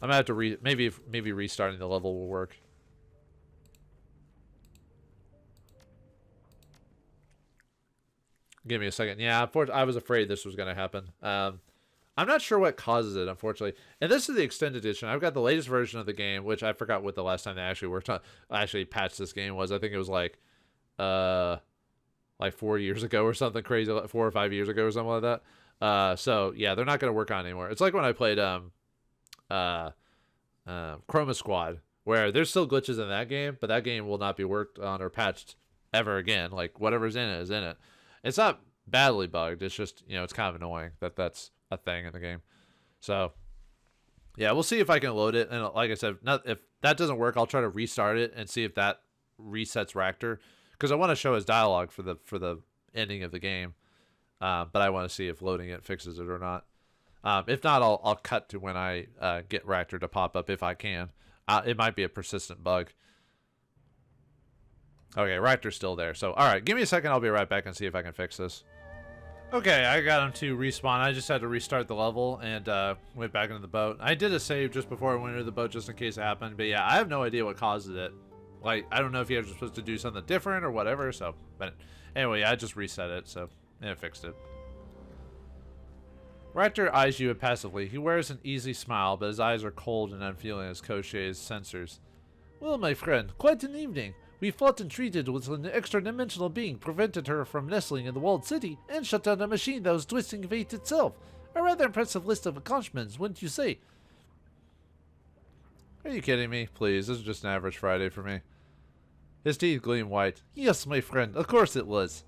I might have to maybe restarting the level will work. Give me a second. Yeah, I was afraid this was going to happen. I'm not sure what causes it, unfortunately. And this is the extended edition. I've got the latest version of the game, which I forgot what the last time they actually worked on. Actually patched this game was. I think it was like 4 years ago or something crazy, like 4 or 5 years ago or something like that. So yeah, they're not going to work on it anymore. It's like when I played Chroma Squad, where there's still glitches in that game, but that game will not be worked on or patched ever again. Like whatever's in it is in it. It's not badly bugged. It's just, it's kind of annoying that that's a thing in the game. So Yeah, we'll see if I can load it. And like I said, if that doesn't work, I'll try to restart it and see if that resets Ractor, because I want to show his dialogue for the ending of the game. But I want to see if loading it fixes it or not. If not, I'll cut to when I get Ractor to pop up if I can. It might be a persistent bug. Okay, Ractor's still there. So, all right, give me a second. I'll be right back and see if I can fix this. Okay, I got him to respawn. I just had to restart the level and went back into the boat. I did a save just before I went into the boat just in case it happened. But yeah, I have no idea what causes it. Like, I don't know if you're supposed to do something different or whatever. So, but anyway, I just reset it. So, and it fixed it. Raptor eyes you impassively. He wears an easy smile, but his eyes are cold and unfeeling as Koshie's censors. Well, my friend, quite an evening. We fought and treated with an extra-dimensional being, prevented her from nestling in the walled city, and shut down a machine that was twisting fate itself. A rather impressive list of accomplishments, wouldn't you say? Are you kidding me? Please, this is just an average Friday for me. His teeth gleam white. Yes, my friend, of course it was.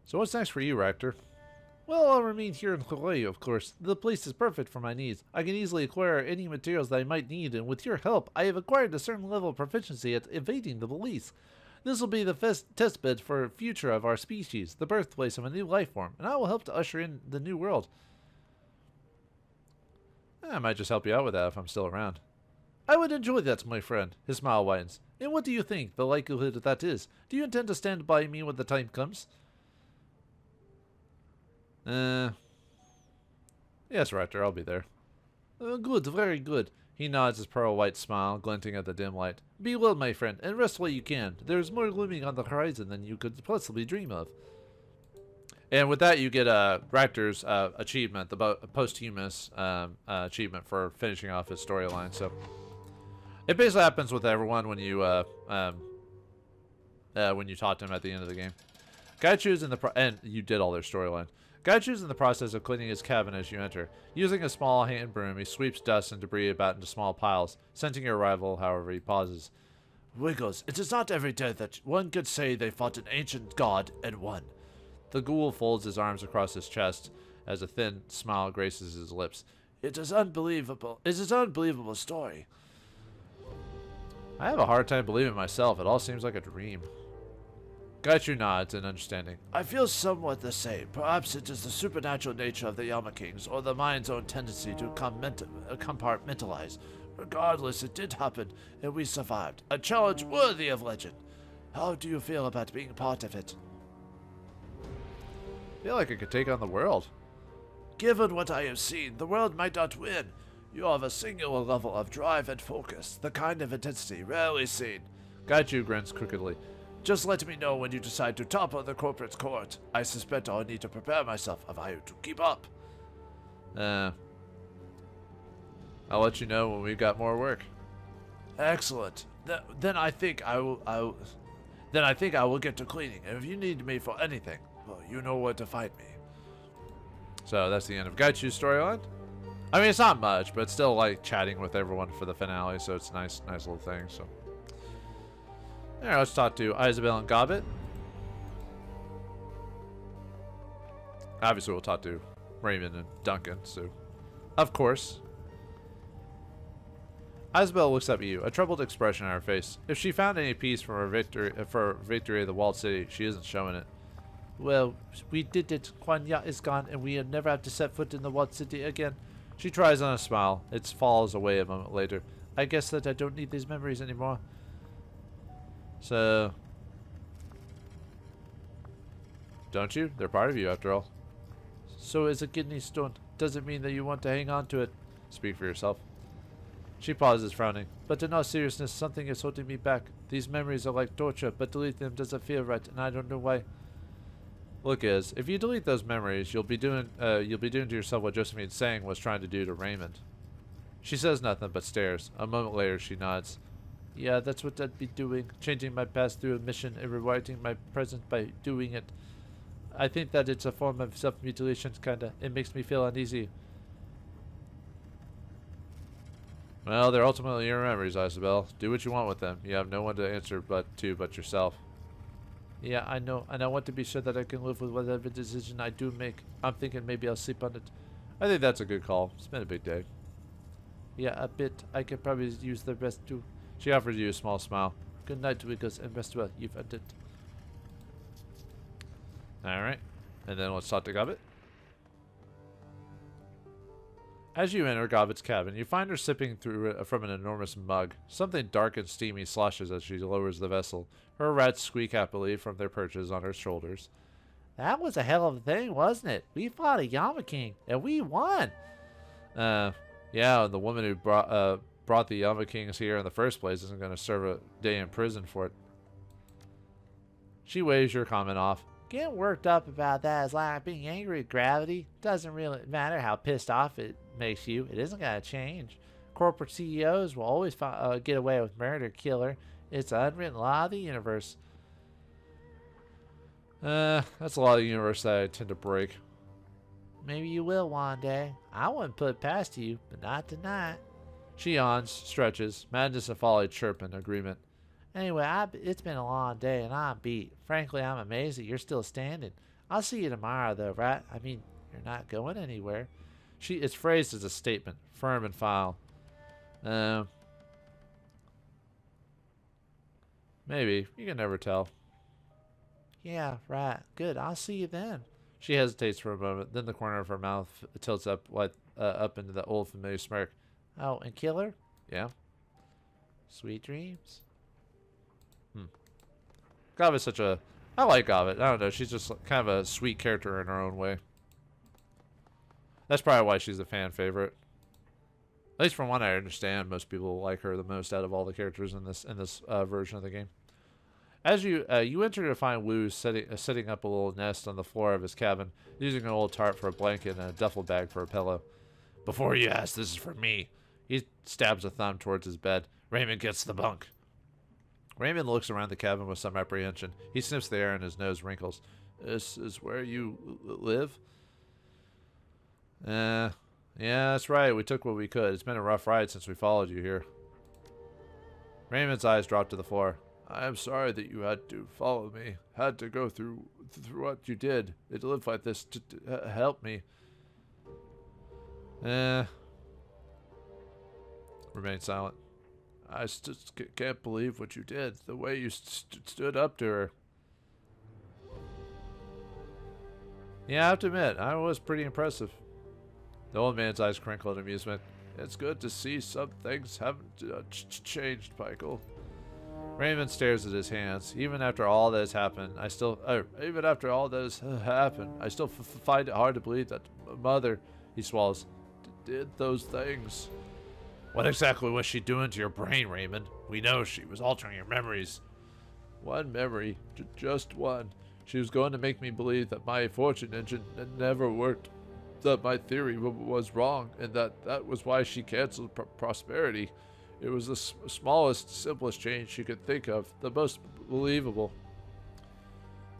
So what's next for you, Raptor? Well, I'll remain here in Heoi, of course. The place is perfect for my needs. I can easily acquire any materials that I might need, and with your help, I have acquired a certain level of proficiency at evading the police. This will be the test bed for future of our species, the birthplace of a new life form, and I will help to usher in the new world. I might just help you out with that if I'm still around. I would enjoy that, my friend. His smile widens. And what do you think the likelihood of that is? Do you intend to stand by me when the time comes? Yes, Raptor, I'll be there. Good, very good. He nods his pearl-white smile, glinting at the dim light. Be well, my friend, and rest while you can. There is more looming on the horizon than you could possibly dream of. And with that, you get Raptor's achievement, the posthumous achievement for finishing off his storyline. So it basically happens with everyone when you talk to him at the end of the game. Gaichu's and you did all their storyline. Gaichu's in the process of cleaning his cabin as you enter. Using a small hand broom, he sweeps dust and debris about into small piles, scenting your arrival, however he pauses. Wiggles, it is not every day that one could say they fought an ancient god and won. The ghoul folds his arms across his chest as a thin smile graces his lips. It is unbelievable. It is an unbelievable story. I have a hard time believing it myself. It all seems like a dream. Gaichu nods in understanding. I feel somewhat the same. Perhaps it is the supernatural nature of the Yama Kings, or the mind's own tendency to compartmentalize. Regardless, it did happen, and we survived. A challenge worthy of legend. How do you feel about being part of it? I feel like I could take on the world. Given what I have seen, the world might not win. You have a singular level of drive and focus, the kind of intensity rarely seen. Gaichu grins crookedly. Just let me know when you decide to topple the corporate court. I suspect I'll need to prepare myself if I am to keep up. I'll let you know when we've got more work. Excellent. Then I think I will. Then I think I will get to cleaning. And if you need me for anything, well, you know where to find me. So that's the end of Gaichu's storyline. I mean, it's not much, but it's still like chatting with everyone for the finale, so it's a nice little thing. So. Alright, let's talk to Isabel and Gobbet. Obviously, we'll talk to Raymond and Duncan, so... Of course. Isabel looks up at you, a troubled expression on her face. If she found any peace from her victory of the walled city, she isn't showing it. Well, we did it. Kuan Ya is gone, and we never have to set foot in the walled city again. She tries on a smile. It falls away a moment later. I guess that I don't need these memories anymore. So, don't you? They're part of you, after all. So is a kidney stone. Doesn't mean that you want to hang on to it. Speak for yourself. She pauses, frowning. But in all seriousness, something is holding me back. These memories are like torture, but deleting them doesn't feel right, and I don't know why. Look, Iz, if you delete those memories, you'll be doing to yourself what Josephine Sang was trying to do to Raymond. She says nothing but stares. A moment later, she nods. Yeah, that's what I'd be doing. Changing my past through a mission and rewriting my present by doing it. I think that it's a form of self-mutilation, kinda. It makes me feel uneasy. Well, they're ultimately your memories, Isabel. Do what you want with them. You have no one to answer but yourself. Yeah, I know. And I want to be sure that I can live with whatever decision I do make. I'm thinking maybe I'll sleep on it. I think that's a good call. It's been a big day. Yeah, a bit. I could probably use the rest too. She offers you a small smile. Good night, Wiggles, and rest well. You've earned it. Alright. And then let's talk to Gobbet. As you enter Gobbet's cabin, you find her sipping from an enormous mug. Something dark and steamy sloshes as she lowers the vessel. Her rats squeak happily from their perches on her shoulders. That was a hell of a thing, wasn't it? We fought a Yama King, and we won! Yeah, and the woman who brought the Yama Kings here in the first place isn't going to serve a day in prison for it. She waves your comment off. Getting worked up about that is like being angry at gravity. Doesn't really matter how pissed off it makes you. It isn't going to change. Corporate CEOs will always get away with murder, killer. It's an unwritten law of the universe. That's a law of the universe that I tend to break. Maybe you will one day. I wouldn't put it past you, but not tonight. She yawns, stretches. Madness and folly chirp in agreement. Anyway, it's been a long day, and I'm beat. Frankly, I'm amazed that you're still standing. I'll see you tomorrow, though, right? I mean, you're not going anywhere. It's phrased as a statement, firm and final. Maybe. You can never tell. Yeah, right. Good. I'll see you then. She hesitates for a moment. Then the corner of her mouth tilts up up into the old familiar smirk. Oh, and killer? Yeah. Sweet dreams. Gavet's such a... I like Gavet. I don't know. She's just kind of a sweet character in her own way. That's probably why she's a fan favorite. At least from what I understand, most people like her the most out of all the characters in this version of the game. As you enter to find Wu setting up a little nest on the floor of his cabin, using an old tarp for a blanket and a duffel bag for a pillow. Before you ask, this is for me. He stabs a thumb towards his bed. Raymond gets the bunk. Raymond looks around the cabin with some apprehension. He sniffs the air and his nose wrinkles. This is where you live? Yeah, that's right. We took what we could. It's been a rough ride since we followed you here. Raymond's eyes drop to the floor. I am sorry that you had to follow me. Had to go through what you did. It lived like this to help me. Remain silent. I just can't believe what you did. The way you stood up to her. Yeah, I have to admit, I was pretty impressive. The old man's eyes crinkle in amusement. It's good to see some things haven't changed, Michael. Raymond stares at his hands. Even after all that has happened, I still find it hard to believe that Mother, he swallows, did those things. What exactly was she doing to your brain, Raymond? We know she was altering your memories. One memory, just one. She was going to make me believe that my fortune engine never worked, that my theory was wrong, and that was why she canceled prosperity. It was the smallest, simplest change she could think of, the most believable.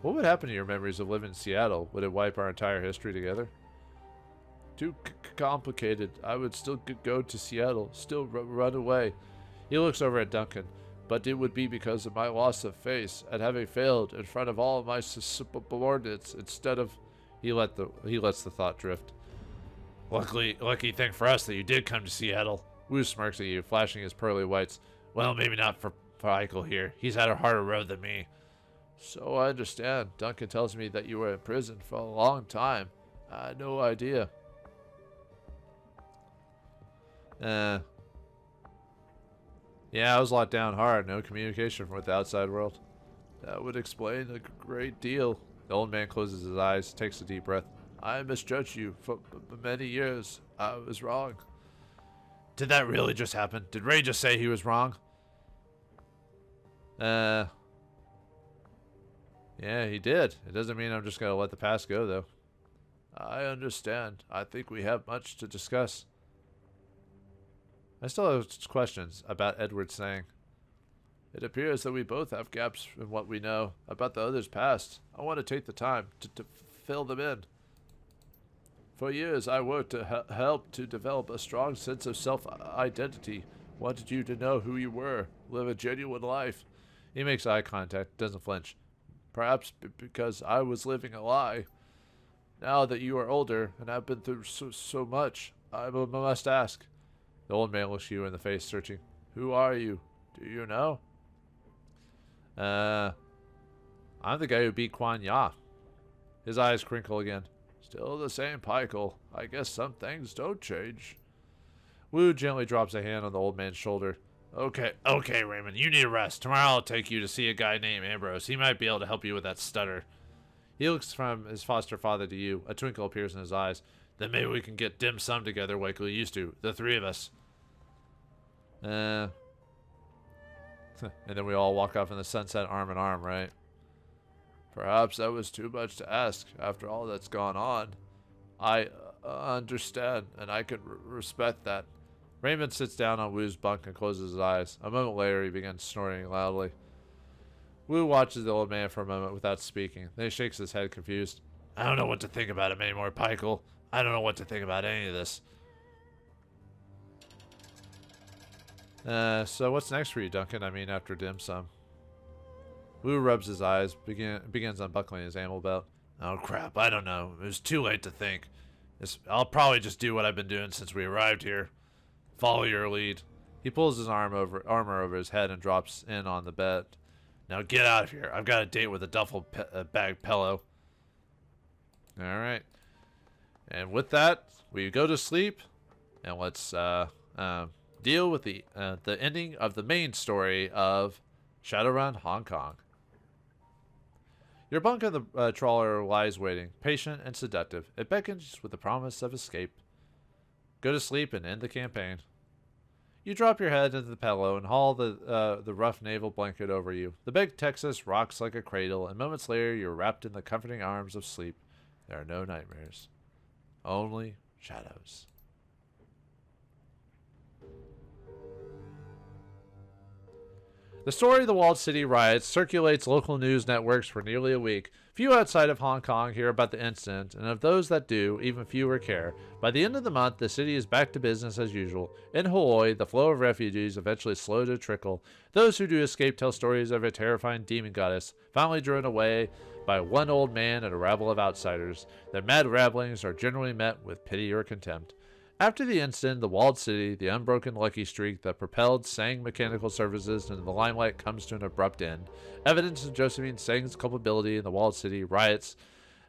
What would happen to your memories of living in Seattle? Would it wipe our entire history together? Too complicated. I would still go to Seattle, still run away. He looks over at Duncan, but it would be because of my loss of face at having failed in front of all of my subordinates instead of... He lets the thought drift. Lucky thing for us that you did come to Seattle. Wu smirks at you, flashing his pearly whites. Well, maybe not for Michael here. He's had a harder road than me. So I understand. Duncan tells me that you were in prison for a long time. I had no idea. Yeah, I was locked down hard. No communication with the outside world. That would explain a great deal. The old man closes his eyes, takes a deep breath. I misjudged you for many years. I was wrong. Did that really just happen? Did Ray just say he was wrong? Yeah, he did. It doesn't mean I'm just going to let the past go, though. I understand. I think we have much to discuss. I still have questions about Edward's saying. It appears that we both have gaps in what we know about the other's past. I want to take the time to fill them in. For years, I worked to help to develop a strong sense of self-identity. Wanted you to know who you were, live a genuine life. He makes eye contact, doesn't flinch. Perhaps because I was living a lie. Now that you are older and have been through so much, I must ask. The old man looks you in the face, searching. Who are you? Do you know? I'm the guy who beat Quan Ya. His eyes crinkle again. Still the same Pykel. I guess some things don't change. Wu gently drops a hand on the old man's shoulder. Okay, Raymond, you need a rest. Tomorrow I'll take you to see a guy named Ambrose. He might be able to help you with that stutter. He looks from his foster father to you. A twinkle appears in his eyes. Then maybe we can get dim sum together like we used to, the three of us. And then we all walk off in the sunset arm in arm, right? Perhaps that was too much to ask after all that's gone on. I understand, and I can respect that. Raymond sits down on Wu's bunk and closes his eyes. A moment later, he begins snoring loudly. Wu watches the old man for a moment without speaking. Then he shakes his head, confused. I don't know what to think about him anymore, Pykel. I don't know what to think about any of this. So what's next for you, Duncan? I mean, after dim sum. Wu rubs his eyes, begins unbuckling his ammo belt. Oh, crap. I don't know. It was too late to think. I'll probably just do what I've been doing since we arrived here. Follow your lead. He pulls his armor over his head and drops in on the bed. Now get out of here. I've got a date with a duffel bag pillow. All right. And with that, we go to sleep, and let's deal with the ending of the main story of Shadowrun Hong Kong. Your bunk of the trawler lies waiting, patient and seductive. It beckons with the promise of escape. Go to sleep and end the campaign. You drop your head into the pillow and haul the rough naval blanket over you. The big Texas rocks like a cradle, and moments later you're wrapped in the comforting arms of sleep. There are no nightmares. Only shadows. The story of the walled city riots circulates local news networks for nearly a week. Few outside of Hong Kong hear about the incident, and of those that do, even fewer care. By the end of the month, the city is back to business as usual. In Heoi, the flow of refugees eventually slowed to trickle. Those who do escape tell stories of a terrifying demon goddess, finally driven away by one old man and a rabble of outsiders. Their mad rabblings are generally met with pity or contempt. After the incident, the walled city, the unbroken lucky streak that propelled Sang Mechanical Services into the limelight, comes to an abrupt end. Evidence of Josephine Sang's culpability in the walled city riots,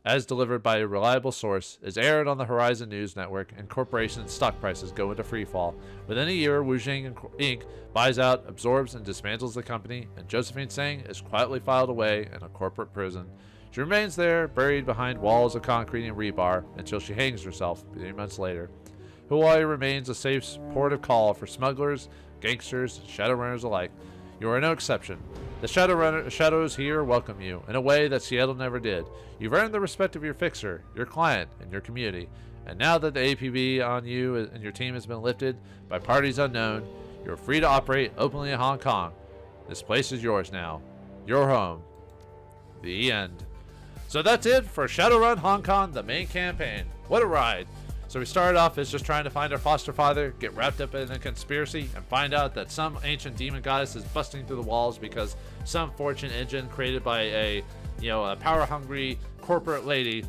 as delivered by a reliable source, is aired on the Horizon News Network, and corporations' stock prices go into freefall. Within a year, Wujing Inc. buys out, absorbs, and dismantles the company, and Josephine Sang is quietly filed away in a corporate prison. She remains there, buried behind walls of concrete and rebar, until she hangs herself 3 months later. Heoi remains a safe port of call for smugglers, gangsters, and shadowrunners alike. You are no exception. The shadows here welcome you in a way that Seattle never did. You've earned the respect of your fixer, your client, and your community. And now that the APB on you and your team has been lifted by parties unknown, you're free to operate openly in Hong Kong. This place is yours now. Your home. The end. So that's it for Shadowrun Hong Kong, the main campaign. What a ride. So we started off as just trying to find our foster father, get wrapped up in a conspiracy, and find out that some ancient demon goddess is busting through the walls because some fortune engine created by a power-hungry corporate lady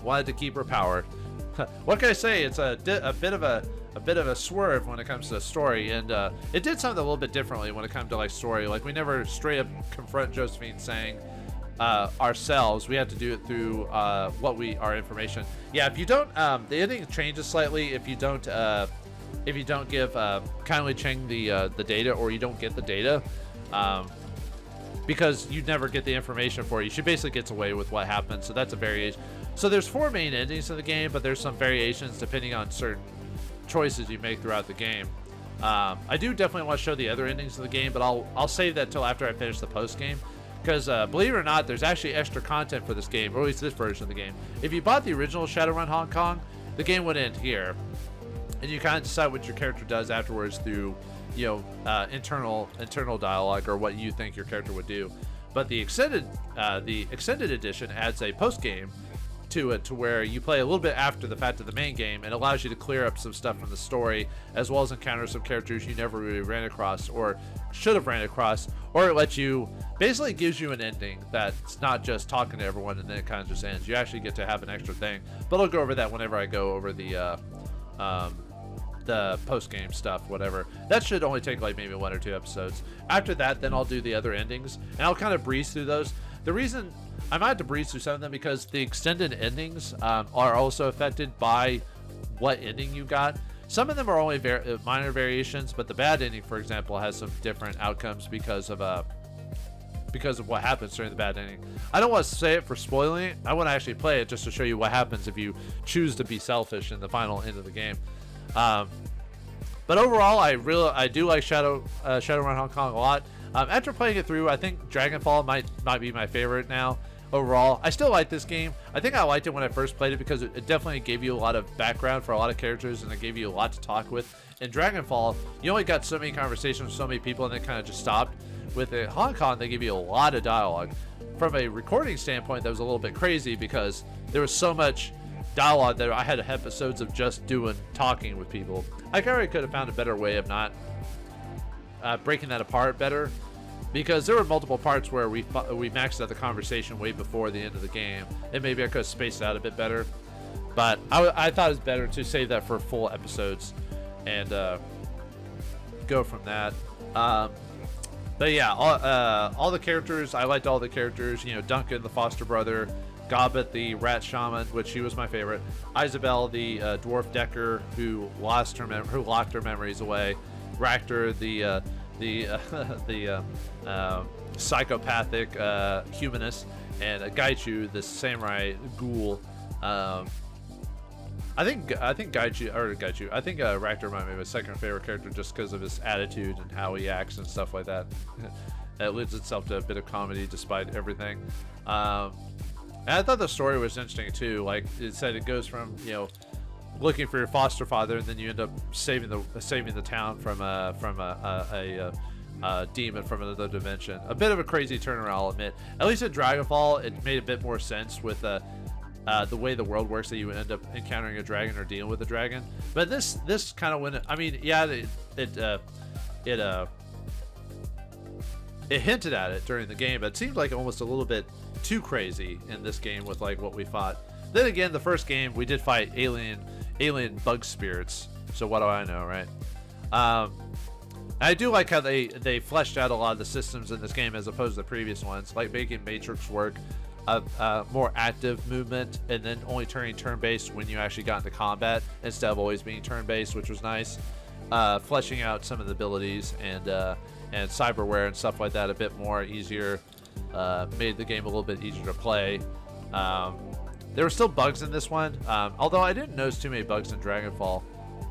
wanted to keep her power. What can I say? It's a bit of a swerve when it comes to the story, and it did something a little bit differently when it comes to like story. Like we never straight up confront Josephine Sang ourselves. We had to do it through our information. Yeah, if you don't, the ending changes slightly if you don't give kindly Cheng the data, or you don't get the data, because you never get the information for it. She basically gets away with what happened. So that's a variation. So there's 4 main endings in the game, but there's some variations depending on certain choices you make throughout the game. I do definitely want to show the other endings of the game, but I'll save that till after I finish the post game. Because believe it or not, there's actually extra content for this game, or at least this version of the game. If you bought the original Shadowrun Hong Kong, the game would end here, and you kind of decide what your character does afterwards through, internal dialogue or what you think your character would do. But the extended edition adds a post game to it to where you play a little bit after the fact of the main game, and allows you to clear up some stuff from the story, as well as encounter some characters you never really ran across or should have ran across, or it lets you, basically gives you an ending that's not just talking to everyone and then it kind of just ends. You actually get to have an extra thing, but I'll go over that whenever I go over the post-game stuff, whatever. That should only take like maybe 1 or 2 episodes. After that, then I'll do the other endings, and I'll kind of breeze through those. The reason I might have to breeze through some of them because the extended endings are also affected by what ending you got. Some of them are only minor variations, but the bad ending, for example, has some different outcomes because of what happens during the bad ending. I don't want to say it for spoiling it. I want to actually play it just to show you what happens if you choose to be selfish in the final end of the game. But overall, I do like Shadowrun Hong Kong a lot. After playing it through, I think Dragonfall might be my favorite now. Overall, I still like this game. I think I liked it when I first played it because it definitely gave you a lot of background for a lot of characters, and it gave you a lot to talk with. In Dragonfall, you only got so many conversations with so many people, and then kind of just stopped. With it, Hong Kong, they give you a lot of dialogue. From a recording standpoint, that was a little bit crazy because there was so much dialogue that I had episodes of just talking with people. I probably could have found a better way of not breaking that apart better, because there were multiple parts where we maxed out the conversation way before the end of the game, and maybe I could have spaced it out a bit better. But I thought it was better to save that for full episodes and go from that. But yeah, all the characters, I liked all the characters. You know, Duncan, the foster brother, Gobbet, the rat shaman, which she was my favorite. Isabel, the dwarf decker who locked her memories away. Ractor, the psychopathic humanist, and Gaichu, the samurai ghoul. I think Ractor might be my second favorite character just because of his attitude and how he acts and stuff like that. It lends itself to a bit of comedy despite everything. And I thought the story was interesting too. Like it said, it goes from, you know, looking for your foster father, and then you end up saving the town from a demon from another dimension. A bit of a crazy turnaround, I'll admit. At least in Dragonfall, it made a bit more sense with the way the world works, that you end up encountering a dragon or dealing with a dragon. But this kind of went. I mean, yeah, it hinted at it during the game, but it seemed like almost a little bit too crazy in this game with like what we fought. Then again, the first game we did fight alien bug spirits, so what do I know, right? I do like how they fleshed out a lot of the systems in this game as opposed to the previous ones, like making Matrix work, more active movement, and then only turning turn-based when you actually got into combat instead of always being turn-based, which was nice. Fleshing out some of the abilities and cyberware and stuff like that a bit more easier, made the game a little bit easier to play. There were still bugs in this one, although I didn't notice too many bugs in Dragonfall.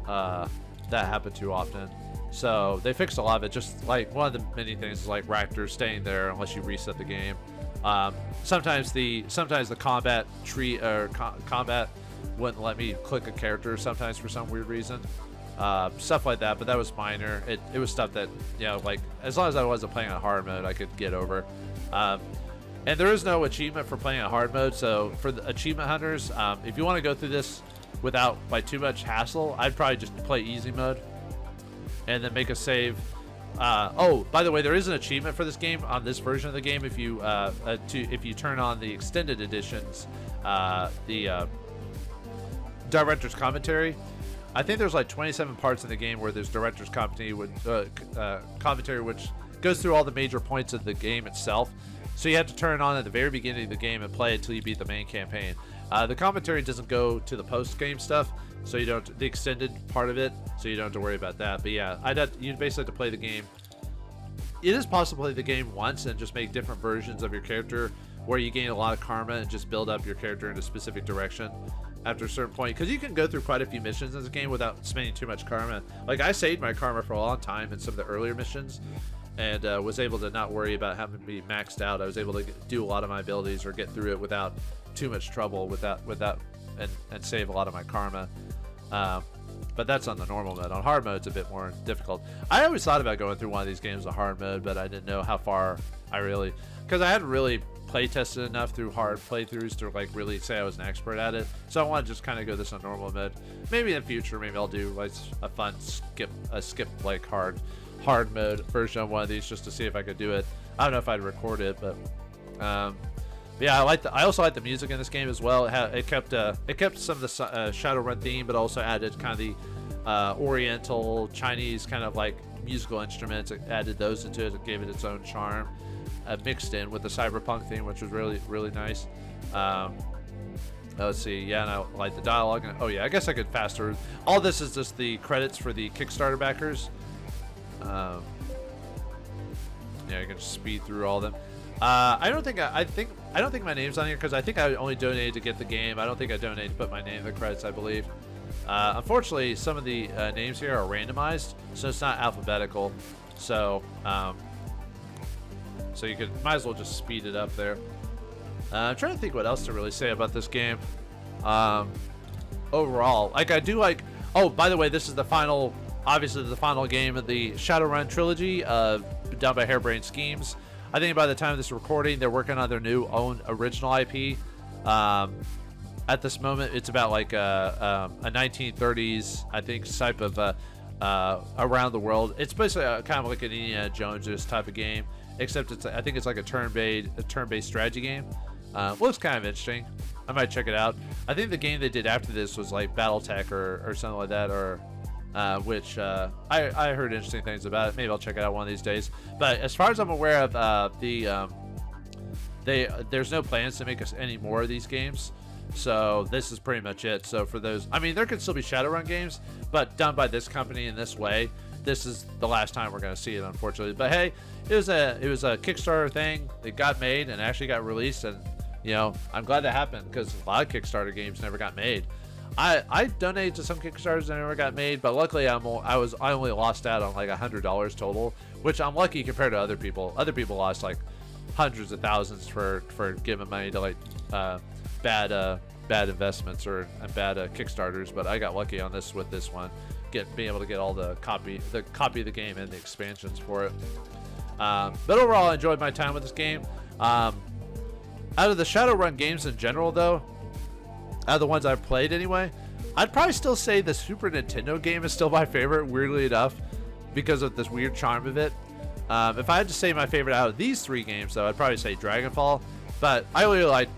That happened too often. So they fixed a lot of it. Just like one of the many things is like Ractor staying there unless you reset the game. Sometimes the combat tree or combat wouldn't let me click a character sometimes for some weird reason. Stuff like that, but that was minor. It was stuff that, you know, like as long as I wasn't playing on hard mode, I could get over. And there is no achievement for playing on hard mode, so for the achievement hunters, if you want to go through this without like too much hassle, I'd probably just play easy mode and then make a save. Oh, by the way, there is an achievement for this game on this version of the game if you turn on the extended editions, the director's commentary. I think there's like 27 parts in the game where there's director's commentary, which goes through all the major points of the game itself. So you have to turn it on at the very beginning of the game and play it until you beat the main campaign. The commentary doesn't go to the post-game stuff, so you don't, the extended part of it, so you don't have to worry about that. But yeah, you basically have to play the game. It is possible to play the game once and just make different versions of your character where you gain a lot of karma and just build up your character in a specific direction after a certain point. Because you can go through quite a few missions in this game without spending too much karma. Like, I saved my karma for a long time in some of the earlier missions and was able to not worry about having to be maxed out. I was able to do a lot of my abilities or get through it without too much trouble and save a lot of my karma. But that's on the normal mode. On hard mode, it's a bit more difficult. I always thought about going through one of these games on hard mode, but I didn't know how far I really... Because I hadn't really play tested enough through hard playthroughs to like really say I was an expert at it. So I want to just kind of go this on normal mode. Maybe in the future, maybe I'll do like a fun skip like hard mode version of one of these just to see if I could do it. I don't know if I'd record it, but yeah, I also like the music in this game as well. It kept some of the Shadowrun theme, but also added kind of the Oriental Chinese kind of like musical instruments. It added those into it. It gave it its own charm, mixed in with the cyberpunk theme, which was really nice. Let's see. Yeah, and I like the dialogue. Oh yeah, I guess I could fast through. All this is just the credits for the Kickstarter backers. Yeah, you can just speed through all of them. I don't think my name's on here because I think I only donated to get the game. I don't think I donated to put my name in the credits, I believe. Unfortunately, some of the names here are randomized, so it's not alphabetical. So you might as well just speed it up there. I'm trying to think what else to really say about this game. Overall, like I do like. Oh, by the way, this is obviously the final game of the Shadowrun trilogy, done by Harebrained Schemes. I think by the time of this recording, they're working on their new own original IP. At this moment, it's about like a 1930s, I think, type of around the world. It's basically kind of like an Indiana Jones type of game, except I think it's like a turn-based strategy game. Looks kind of interesting. I might check it out. I think the game they did after this was like BattleTech or something like that, or which I heard interesting things about it. Maybe I'll check it out one of these days. But as far as I'm aware of, there's no plans to make us any more of these games. So this is pretty much it. So for those, I mean, there could still be Shadowrun games, but done by this company in this way. This is the last time we're going to see it, unfortunately. But hey, it was a Kickstarter thing. It got made and actually got released, and you know, I'm glad that happened because a lot of Kickstarter games never got made. I donated to some Kickstarters that never got made, but luckily I only lost out on like $100 total, which I'm lucky compared to other people. Other people lost like hundreds of thousands for giving money to like bad investments or bad Kickstarters, but I got lucky on this with this one, being able to get all the copy of the game and the expansions for it. But overall, I enjoyed my time with this game. Out of the Shadowrun games in general, though, out of the ones I've played anyway, I'd probably still say the Super Nintendo game is still my favorite, weirdly enough, because of this weird charm of it. If I had to say my favorite out of these three games, though, I'd probably say Dragonfall. But I really like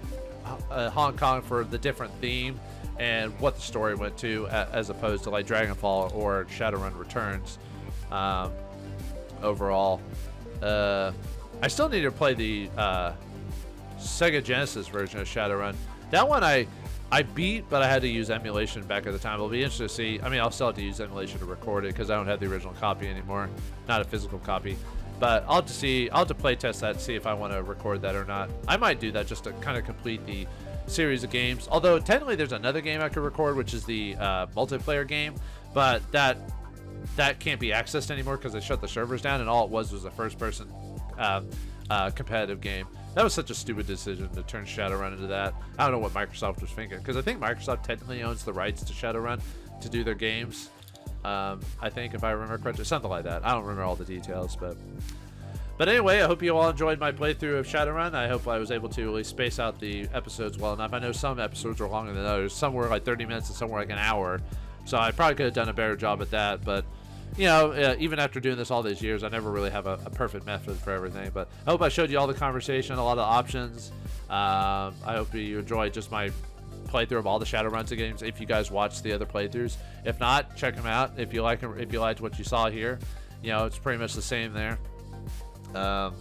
Hong Kong for the different theme and what the story went to, as opposed to like Dragonfall or Shadowrun Returns. Overall, I still need to play the Sega Genesis version of Shadowrun. That one I beat, but I had to use emulation back at the time. It'll be interesting to see. I mean, I'll still have to use emulation to record it because I don't have the original copy anymore, not a physical copy. But I'll have to play test that and see if I want to record that or not. I might do that just to kind of complete the series of games. Although technically there's another game I could record, which is the multiplayer game, but that can't be accessed anymore because they shut the servers down, and all it was a first-person competitive game. That was such a stupid decision to turn Shadowrun into that. I don't know what Microsoft was thinking, because I think Microsoft technically owns the rights to Shadowrun to do their games. I think, if I remember correctly, something like that. I don't remember all the details, but anyway, I hope you all enjoyed my playthrough of Shadowrun. I hope I was able to at least space out the episodes well enough. I know some episodes are longer than others. Some were like 30 minutes and some were like an hour. So I probably could have done a better job at that, but you know, even after doing this all these years, I never really have a perfect method for everything. But I hope I showed you all the conversation, a lot of options. I hope you enjoyed just my playthrough of all the Shadowrun games. If you guys watched the other playthroughs, if not, check them out. If you like them, if you liked what you saw here, you know, it's pretty much the same there. But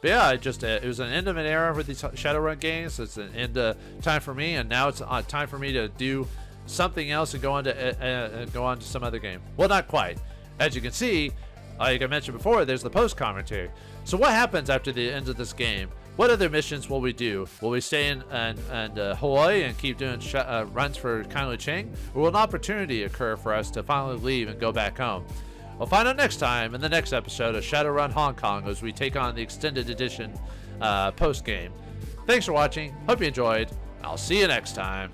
yeah, it was an end of an era with these Shadowrun games. It's an end of time for me, and now it's time for me to do something else and go on to some other game. Well, not quite. As you can see, like I mentioned before, there's the post commentary. So what happens after the end of this game? What other missions will we do? Will we stay in Heoi and keep doing runs for Kindly Ching? Or will an opportunity occur for us to finally leave and go back home? We'll find out next time in the next episode of Shadowrun Hong Kong as we take on the extended edition post game. Thanks for watching. Hope you enjoyed. I'll see you next time.